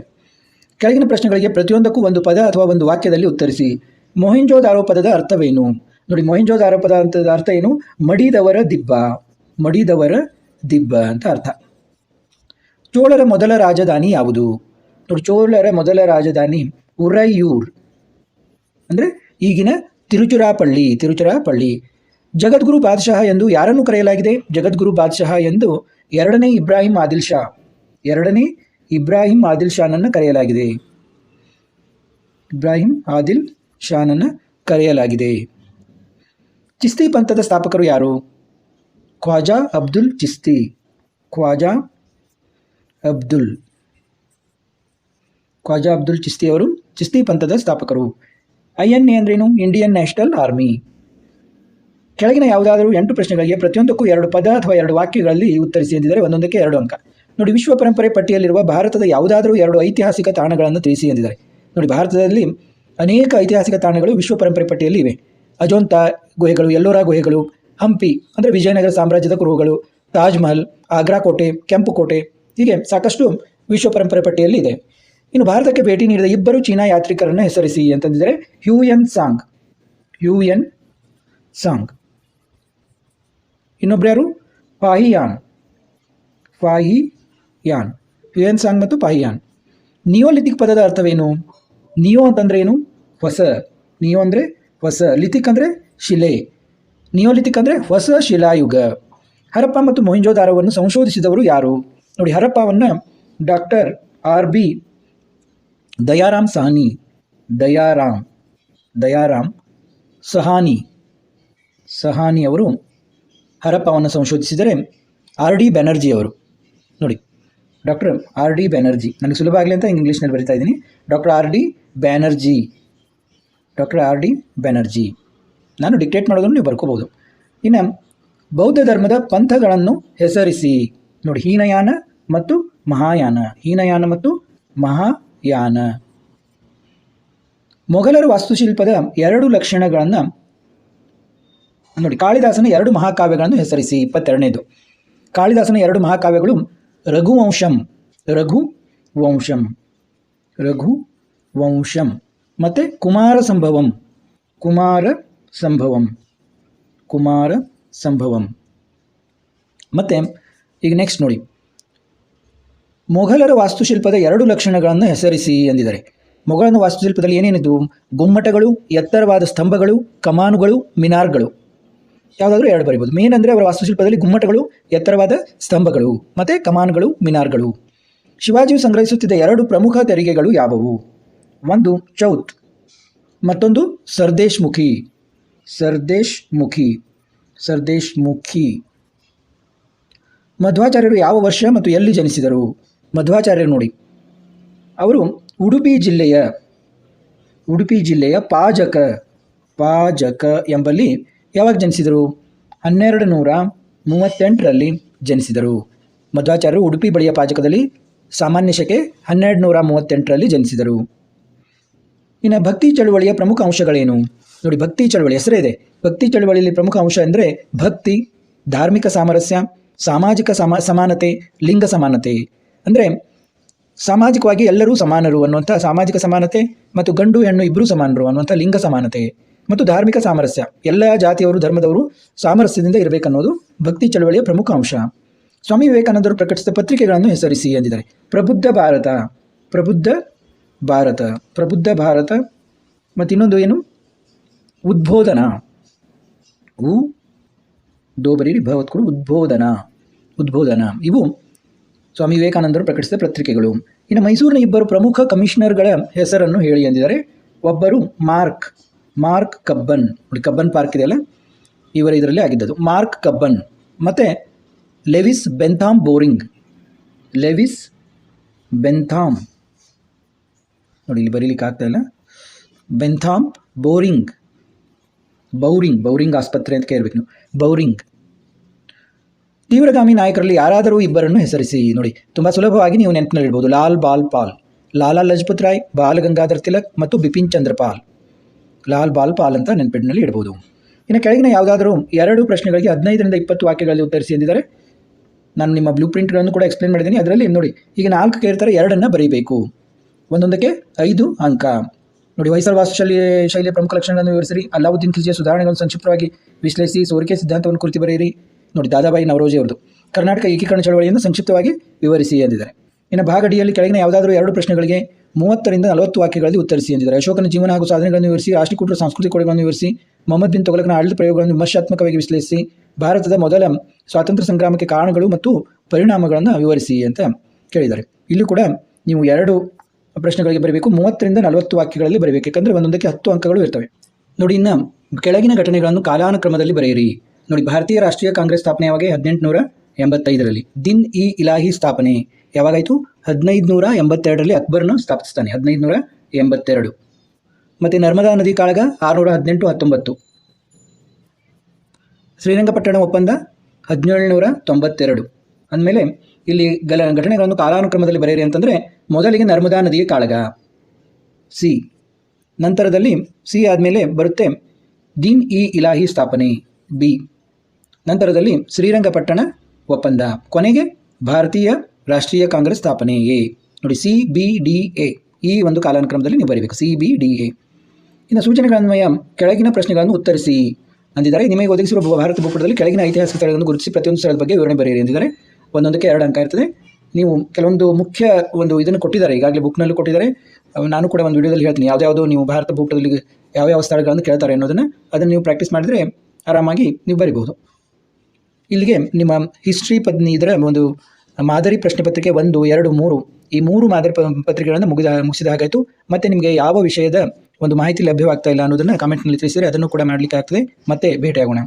ಕೆಳಗಿನ ಪ್ರಶ್ನೆಗಳಿಗೆ ಪ್ರತಿಯೊಂದಕ್ಕೂ ಒಂದು ಪದ ಅಥವಾ ಒಂದು ವಾಕ್ಯದಲ್ಲಿ ಉತ್ತರಿಸಿ. ಮೊಹೆಂಜೋದಾರೋ ಪದದ ಅರ್ಥವೇನು? ನೋಡಿ, ಮೊಹೆಂಜೋದಾರೋ ಪದ ಅಂತದ ಅರ್ಥ ಏನು? ಮಡಿದವರ ದಿಬ್ಬ ಅಂತ ಅರ್ಥ. ಚೋಳರ ಮೊದಲ ರಾಜಧಾನಿ ಯಾವುದು? ನೋಡಿ, ಚೋಳರ ಮೊದಲ ರಾಜಧಾನಿ ಉರೈಯೂರ್, ಅಂದರೆ ಈಗಿನ ತಿರುಚಿರಾಪಳ್ಳಿ. ಜಗದ್ಗುರು ಬಾದ್ಶಾಹ ಎಂದು ಯಾರನ್ನು ಕರೆಯಲಾಗಿದೆ? ಜಗದ್ಗುರು ಬಾದ್ಶಾಹ ಎಂದು 2ನೇ ಇಬ್ರಾಹಿಂ ಆದಿಲ್ ಶಾನನ್ನು ಕರೆಯಲಾಗಿದೆ. ಚಿಸ್ತಿ ಪಂಥದ ಸ್ಥಾಪಕರು ಯಾರು? ಖ್ವಾಜಾ ಅಬ್ದುಲ್ ಚಿಸ್ತಿ ಅವರು ಚಿಸ್ತಿ ಪಂಥದ ಸ್ಥಾಪಕರು. INA ಅಂದ್ರೇನು? Indian national army. ಕೆಳಗಿನ ಯಾವುದಾದರೂ 8 ಪ್ರಶ್ನೆಗಳಿಗೆ ಪ್ರತಿಯೊಂದಕ್ಕೂ 2 ಪದ ಅಥವಾ 2 ವಾಕ್ಯಗಳಲ್ಲಿ ಉತ್ತರಿಸಿ ಎಂದಿದ್ದಾರೆ. ಒಂದೊಂದಕ್ಕೆ 2 ಅಂಕ. ನೋಡಿ, ವಿಶ್ವ ಪರಂಪರೆ ಪಟ್ಟಿಯಲ್ಲಿರುವ ಭಾರತದ ಯಾವುದಾದರೂ 2 ಐತಿಹಾಸಿಕ ತಾಣಗಳನ್ನು ತಿಳಿಸಿ ಎಂದಿದ್ದಾರೆ. ನೋಡಿ, ಭಾರತದಲ್ಲಿ ಅನೇಕ ಐತಿಹಾಸಿಕ ತಾಣಗಳು ವಿಶ್ವ ಪರಂಪರೆ ಪಟ್ಟಿಯಲ್ಲಿ ಇವೆ. ಅಜೋಂತಾ ಗುಹೆಗಳು, ಎಲ್ಲೋರಾ ಗುಹೆಗಳು, ಹಂಪಿ ಅಂದರೆ ವಿಜಯನಗರ ಸಾಮ್ರಾಜ್ಯದ ಕುರುಹುಗಳು, ತಾಜ್ ಮಹಲ್, ಆಗ್ರಾ ಕೋಟೆ, ಕೆಂಪು ಕೋಟೆ, ಹೀಗೆ ಸಾಕಷ್ಟು ವಿಶ್ವ ಪರಂಪರೆ ಪಟ್ಟಿಯಲ್ಲಿ ಇದೆ. ಇನ್ನು ಭಾರತಕ್ಕೆ ಭೇಟಿ ನೀಡಿದ 2 ಚೀನಾ ಯಾತ್ರಿಕರನ್ನು ಹೆಸರಿಸಿ ಅಂತಂದಿದ್ದಾರೆ. Hiuen song. ಇನ್ನೊಬ್ರು ಯಾರು? ಫಾಹಿಯಾನ್. ಹ್ಯೂಯನ್ ಸಾಂಗ್ ಮತ್ತು ಫಾಹಿಯಾನ್. ನಿಯೋಲಿಥಿಕ್ ಪದದ ಅರ್ಥವೇನು? ನಿಯೋ ಅಂತಂದ್ರೆ ಏನು? ಹೊಸ. ನಿಯೋ ಅಂದರೆ ಹೊಸ, ಲಿಥಿಕ್ ಅಂದರೆ ಶಿಲೆ. ನಿಯೋಲಿಥಿಕ್ ಅಂದರೆ ಹೊಸ ಶಿಲಾಯುಗ. ಹರಪ್ಪ ಮತ್ತು ಮೊಹೆಂಜೋದಾರೋವನ್ನು ಸಂಶೋಧಿಸಿದವರು ಯಾರು? ನೋಡಿ, ಹರಪ್ಪವನ್ನು ಡಾಕ್ಟರ್ RB ದಯಾರಾಮ್ ಸಹಾನಿ ಅವರು ಹರಪ್ಪವನ್ನು ಸಂಶೋಧಿಸಿದರೆ RD ಬ್ಯಾನರ್ಜಿ ಅವರು. ನೋಡಿ, ಡಾಕ್ಟರ್ RD ಬ್ಯಾನರ್ಜಿ, ನನಗೆ ಸುಲಭ ಆಗಲಿ ಅಂತ ಇಂಗ್ಲೀಷ್ನಲ್ಲಿ ಬರಿತಾ ಇದ್ದೀನಿ. Doctor RD Banerjee. ನಾನು ಡಿಕ್ಟೇಟ್ ಮಾಡೋದನ್ನು ನೀವು ಬರ್ಕೋಬೋದು. ಇನ್ನು ಬೌದ್ಧ ಧರ್ಮದ ಪಂಥಗಳನ್ನು ಹೆಸರಿಸಿ. ನೋಡಿ, ಹೀನಯಾನ ಮತ್ತು ಮಹಾಯಾನ. ಮೊಘಲರ ವಾಸ್ತುಶಿಲ್ಪದ 2 ಲಕ್ಷಣಗಳನ್ನು ನೋಡಿ. ಕಾಳಿದಾಸನ 2 ಮಹಾಕಾವ್ಯಗಳನ್ನು ಹೆಸರಿಸಿ. 22ನೇದು. ಕಾಳಿದಾಸನ 2 ಮಹಾಕಾವ್ಯಗಳು ರಘುವಂಶಂ ಮತ್ತು ಕುಮಾರ ಸಂಭವಂ. ಮತ್ತು ಈಗ ನೆಕ್ಸ್ಟ್ ನೋಡಿ, ಮೊಘಲರ ವಾಸ್ತುಶಿಲ್ಪದ 2 ಲಕ್ಷಣಗಳನ್ನು ಹೆಸರಿಸಿ ಎಂದಿದ್ದಾರೆ. ಮೊಘಲನ ವಾಸ್ತುಶಿಲ್ಪದಲ್ಲಿ ಏನೇನಿದ್ದು? ಗುಮ್ಮಟಗಳು, ಎತ್ತರವಾದ ಸ್ತಂಭಗಳು, ಕಮಾನುಗಳು, ಮಿನಾರ್ಗಳು. ಯಾವುದಾದ್ರೂ ಎರಡು ಬರೀಬೋದು. ಮೇನ್ ಅಂದರೆ ಅವರ ವಾಸ್ತುಶಿಲ್ಪದಲ್ಲಿ ಗುಮ್ಮಟಗಳು, ಎತ್ತರವಾದ ಸ್ತಂಭಗಳು ಮತ್ತು ಕಮಾನುಗಳು, ಮಿನಾರ್ಗಳು. ಶಿವಾಜಿಯು ಸಂಗ್ರಹಿಸುತ್ತಿದ್ದ ಎರಡು ಪ್ರಮುಖ ತೆರಿಗೆಗಳು ಯಾವುವು? ಒಂದು ಚೌತ್, ಮತ್ತೊಂದು ಸರ್ದೇಶ್ ಮುಖಿ. ಮಧ್ವಾಚಾರ್ಯರು ಯಾವ ವರ್ಷ ಮತ್ತು ಎಲ್ಲಿ ಜನಿಸಿದರು? ಮಧ್ವಾಚಾರ್ಯರು ನೋಡಿ, ಅವರು ಉಡುಪಿ ಜಿಲ್ಲೆಯ ಪಾಜಕ ಎಂಬಲ್ಲಿ ಯಾವಾಗ ಜನಿಸಿದರು? 1238ರಲ್ಲಿ ಜನಿಸಿದರು. ಮಧ್ವಾಚಾರ್ಯರು ಉಡುಪಿ ಬಳಿಯ ಪಾಜಕದಲ್ಲಿ ಸಾಮಾನ್ಯ ಶಕೆ 1238ರಲ್ಲಿ ಜನಿಸಿದರು. ಇನ್ನು ಭಕ್ತಿ ಚಳುವಳಿಯ ಪ್ರಮುಖ ಅಂಶಗಳೇನು? ನೋಡಿ, ಭಕ್ತಿ ಚಳುವಳಿ ಹೆಸರೇ ಇದೆ. ಭಕ್ತಿ ಚಳುವಳಿಯಲ್ಲಿ ಪ್ರಮುಖ ಅಂಶ ಅಂದರೆ ಭಕ್ತಿ, ಧಾರ್ಮಿಕ ಸಾಮರಸ್ಯ, ಸಾಮಾಜಿಕ ಸಮಾನತೆ, ಲಿಂಗ ಸಮಾನತೆ. ಅಂದರೆ ಸಾಮಾಜಿಕವಾಗಿ ಎಲ್ಲರೂ ಸಮಾನರು ಅನ್ನುವಂಥ ಸಾಮಾಜಿಕ ಸಮಾನತೆ, ಮತ್ತು ಗಂಡು ಹೆಣ್ಣು ಇಬ್ಬರೂ ಸಮಾನರು ಅನ್ನುವಂಥ ಲಿಂಗ ಸಮಾನತೆ, ಮತ್ತು ಧಾರ್ಮಿಕ ಸಾಮರಸ್ಯ, ಎಲ್ಲ ಜಾತಿಯವರು ಧರ್ಮದವರು ಸಾಮರಸ್ಯದಿಂದ ಇರಬೇಕನ್ನೋದು ಭಕ್ತಿ ಚಳವಳಿಯ ಪ್ರಮುಖ ಅಂಶ. ಸ್ವಾಮಿ ವಿವೇಕಾನಂದರು ಪ್ರಕಟಿಸಿದ ಪತ್ರಿಕೆಗಳನ್ನು ಹೆಸರಿಸಿ ಎಂದಿದ್ದಾರೆ. ಪ್ರಬುದ್ಧ ಭಾರತ ಮತ್ತು ಇನ್ನೊಂದು ಏನು? ಉದ್ಬೋಧನಾ. ಉದ್ಬೋಧನಾ. ಇವು ಸ್ವಾಮಿ ವಿವೇಕಾನಂದರು ಪ್ರಕಟಿಸಿದ ಪತ್ರಿಕೆಗಳು. ಇನ್ನು ಮೈಸೂರಿನ ಇಬ್ಬರು ಪ್ರಮುಖ ಕಮಿಷನರ್ಗಳ ಹೆಸರನ್ನು ಹೇಳಿ ಎಂದಿದ್ದಾರೆ. ಒಬ್ಬರು ಮಾರ್ಕ್ ಕಬ್ಬನ್. ನೋಡಿ, ಕಬ್ಬನ್ ಪಾರ್ಕ್ ಇದೆಯಲ್ಲ, ಇದರಲ್ಲಿ ಆಗಿದ್ದದು ಮಾರ್ಕ್ ಕಬ್ಬನ್. ಮತ್ತು ಲೆವಿಸ್ ಬೆಂಥಾಮ್ ನೋಡಿ, ಇಲ್ಲಿ ಬರೀಲಿಕ್ಕೆ ಆಗ್ತಾ ಇಲ್ಲ. ಬೆಂಥಾಮ್ ಬೌರಿಂಗ್ ಆಸ್ಪತ್ರೆ ಅಂತ ಕೇಳಬೇಕು ನೀವು. ಬೌರಿಂಗ್. ತೀವ್ರಗಾಮಿ ನಾಯಕರಲ್ಲಿ ಯಾರಾದರೂ ಇಬ್ಬರನ್ನು ಹೆಸರಿಸಿ. ನೋಡಿ, ತುಂಬ ಸುಲಭವಾಗಿ ನೀವು ನೆನಪಿನಲ್ಲಿಡ್ಬೋದು. ಲಾಲಾ ಲಜಪತ್ ರಾಯ್, ಬಾಲ ಗಂಗಾಧರ್ ತಿಲಕ್ ಮತ್ತು ಬಿಪಿನ್ ಚಂದ್ರ ಪಾಲ್. ಲಾಲ್ ಬಾಲ್ ಪಾಲ್ ಅಂತ ನೆನಪಿನಲ್ಲಿ ಇಡ್ಬೋದು. ಇನ್ನು ಕೆಳಗಿನ ಯಾವುದಾದರೂ ಎರಡು ಪ್ರಶ್ನೆಗಳಿಗೆ 15ರಿಂದ 20 ವಾಕ್ಯಗಳಲ್ಲಿ ಉತ್ತರಿಸಿ ಎಂದಿದ್ದಾರೆ. ನಾನು ನಿಮ್ಮ ಬ್ಲೂ ಪ್ರಿಂಟ್ಗಳನ್ನು ಕೂಡ ಎಕ್ಸ್ಪ್ಲೇನ್ ಮಾಡಿದ್ದೀನಿ. ಅದರಲ್ಲಿ ನೋಡಿ, ಈಗ 4 ಕೇಳ್ತಾರೆ, 2 ಬರೀಬೇಕು. ಒಂದೊಂದಕ್ಕೆ 5 ಅಂಕ. ನೋಡಿ, ಹೊಯ್ಸಳ ವಾಸ್ತುಶೈಲಿಯ ಪ್ರಮುಖ ಲಕ್ಷಣಗಳನ್ನು ವಿವರಿಸಿರಿ. ಅಲ್ಲಾವುದ್ದೀನ್ ಖಿಲ್ಜಿಯ ಸುಧಾರಣೆಗಳನ್ನು ಸಂಕ್ಷಿಪ್ತವಾಗಿ ವಿಶ್ಲೇಷಿಸಿ. ಸೋರಿಕೆ ಸಿದ್ಧಾಂತವನ್ನು ಕುರಿತು ಬರೆಯಿರಿ. ನೋಡಿ, ದಾದಾಬಾಯಿ ನವರೋಜಿ ಅವರದು ಕರ್ನಾಟಕ ಏಕೀಕರಣ ಚಳವಳಿಯನ್ನು ಸಂಕ್ಷಿಪ್ತವಾಗಿ ವಿವರಿಸಿ ಎಂದಿದ್ದಾರೆ. ಇನ್ನು ಭಾಗ ಡಿಯಲ್ಲಿ ಕೆಳಗಿನ ಯಾವುದಾದರೂ 2 ಪ್ರಶ್ನೆಗಳಿಗೆ 30ರಿಂದ 40 ವಾಕ್ಯಗಳಲ್ಲಿ ಉತ್ತರಿಸಿ ಎಂದಿದ್ದಾರೆ. ಅಶೋಕನ ಜೀವನ ಹಾಗೂ ಸಾಧನೆಗಳನ್ನು ವಿವರಿಸಿ. ರಾಷ್ಟ್ರೀಕೂಟರ ಸಾಂಸ್ಕೃತಿಕ ಕೊಡುಗೆಗಳನ್ನು ವಿವರಿಸಿ. ಮೊಹಮ್ಮದ್ ಬಿನ್ ತುಘಲಕನ ಆಡಳಿತ ಪ್ರಯೋಗಗಳನ್ನು ವಿಮರ್ಶಾತ್ಮಕವಾಗಿ ವಿಶ್ಲೇಷಿಸಿ. ಭಾರತದ ಮೊದಲ ಸ್ವಾತಂತ್ರ್ಯ ಸಂಗ್ರಾಮಕ್ಕೆ ಕಾರಣಗಳು ಮತ್ತು ಪರಿಣಾಮಗಳನ್ನು ವಿವರಿಸಿ ಅಂತ ಕೇಳಿದ್ದಾರೆ. ಇಲ್ಲಿ ಕೂಡ ನೀವು 2 ಪ್ರಶ್ನೆಗಳಿಗೆ ಬರಬೇಕು. 30ರಿಂದ 40 ವಾಕ್ಯಗಳಲ್ಲಿ ಬರಬೇಕು, ಯಾಕಂದರೆ ಒಂದೊಂದಕ್ಕೆ 10 ಅಂಕಗಳು ಇರ್ತವೆ. ನೋಡಿ, ಇನ್ನು ಕೆಳಗಿನ ಘಟನೆಗಳನ್ನು ಕಾಲಾನುಕ್ರಮದಲ್ಲಿ ಬರೆಯಿರಿ. ನೋಡಿ, ಭಾರತೀಯ ರಾಷ್ಟ್ರೀಯ ಕಾಂಗ್ರೆಸ್ ಸ್ಥಾಪನೆಯಾಗಿ 1885ರಲ್ಲಿ. ದಿನ್ ಇ ಇಲಾಹಿ ಸ್ಥಾಪನೆ ಯಾವಾಗಾಯಿತು? 1582ರಲ್ಲಿ ಅಕ್ಬರ್ನ ಸ್ಥಾಪಿಸ್ತಾನೆ, 1582. ಮತ್ತು ನರ್ಮದಾ ನದಿ ಕಾಳಗ 618-19. ಶ್ರೀರಂಗಪಟ್ಟಣ ಒಪ್ಪಂದ 1792. ಅಂದಮೇಲೆ ಇಲ್ಲಿ ಘಟನೆಗಳನ್ನು ಕಾಲಾನುಕ್ರಮದಲ್ಲಿ ಬರೆಯಿರಿ ಅಂತಂದರೆ, ಮೊದಲಿಗೆ ನರ್ಮದಾ ನದಿಯ ಕಾಳಗ ಸಿ, ನಂತರದಲ್ಲಿ ಸಿ ಆದಮೇಲೆ ಬರುತ್ತೆ ದೀನ್ ಇ ಇಲಾಹಿ ಸ್ಥಾಪನೆ ಬಿ, ನಂತರದಲ್ಲಿ ಶ್ರೀರಂಗಪಟ್ಟಣ ಒಪ್ಪಂದ, ಕೊನೆಗೆ ಭಾರತೀಯ ರಾಷ್ಟ್ರೀಯ ಕಾಂಗ್ರೆಸ್ ಸ್ಥಾಪನೆ ಎ. ನೋಡಿ, CBDA ಈ ಒಂದು ಕಾಲಾನುಕ್ರಮದಲ್ಲಿ ನೀವು ಬರೀಬೇಕು, CBDA. ಇನ್ನು ಸೂಚನೆಗಳನ್ವಯ ಕೆಳಗಿನ ಪ್ರಶ್ನೆಗಳನ್ನು ಉತ್ತರಿಸಿ ಅಂದಿದ್ದಾರೆ. ನಿಮಗೆ ಒದಗಿಸಿರುವ ಭಾರತ ಭೂಪಟದಲ್ಲಿ ಕೆಳಗಿನ ಐತಿಹಾಸಿಕ ಸ್ಥಳಗಳನ್ನು ಗುರುತಿಸಿ ಪ್ರತಿಯೊಂದು ಸ್ಥಳದ ಬಗ್ಗೆ ವಿವರಣೆ ಬರೆಯಿರಿ ಎಂದಿದ್ದಾರೆ. ಒಂದೊಂದಕ್ಕೆ 2 ಅಂಕ ಇರ್ತದೆ. ನೀವು ಕೆಲವೊಂದು ಮುಖ್ಯ ಇದನ್ನು ಕೊಟ್ಟಿದ್ದಾರೆ, ಈಗಾಗಲೇ ಬುಕ್ನಲ್ಲೂ ಕೊಟ್ಟಿದ್ದಾರೆ. ನಾನು ಕೂಡ ಒಂದು ವಿಡಿಯೋದಲ್ಲಿ ಹೇಳ್ತೀನಿ ಯಾವುದ್ಯಾವುದು ನೀವು ಭಾರತ ಭೂಪಟದಲ್ಲಿ ಯಾವ್ಯಾವ ಸ್ಥಳಗಳನ್ನು ಕೇಳ್ತಾರೆ ಅನ್ನೋದನ್ನು, ಅದನ್ನು ನೀವು ಪ್ರಾಕ್ಟೀಸ್ ಮಾಡಿದರೆ ಆರಾಮಾಗಿ ನೀವು ಬರಿಬಹುದು. ಇಲ್ಲಿಗೆ ನಿಮ್ಮ ಹಿಸ್ಟ್ರಿ ಇದರ ಒಂದು ಮಾದರಿ ಪ್ರಶ್ನೆ ಪತ್ರಿಕೆ 1, 2, 3 ಈ 3 ಮಾದರಿ ಪತ್ರಿಕೆಗಳನ್ನು ಮುಗಿಸಿದ ಹಾಗಾಯಿತು. ಮತ್ತು ನಿಮಗೆ ಯಾವ ವಿಷಯದ ಒಂದು ಮಾಹಿತಿ ಲಭ್ಯವಾಗ್ತಾ ಇಲ್ಲ ಅನ್ನೋದನ್ನು ಕಾಮೆಂಟ್ನಲ್ಲಿ ತಿಳಿಸಿದರೆ ಅದನ್ನು ಕೂಡ ಮಾಡಲಿಕ್ಕೆ ಆಗ್ತದೆ. ಮತ್ತೆ ಭೇಟಿಯಾಗೋಣ.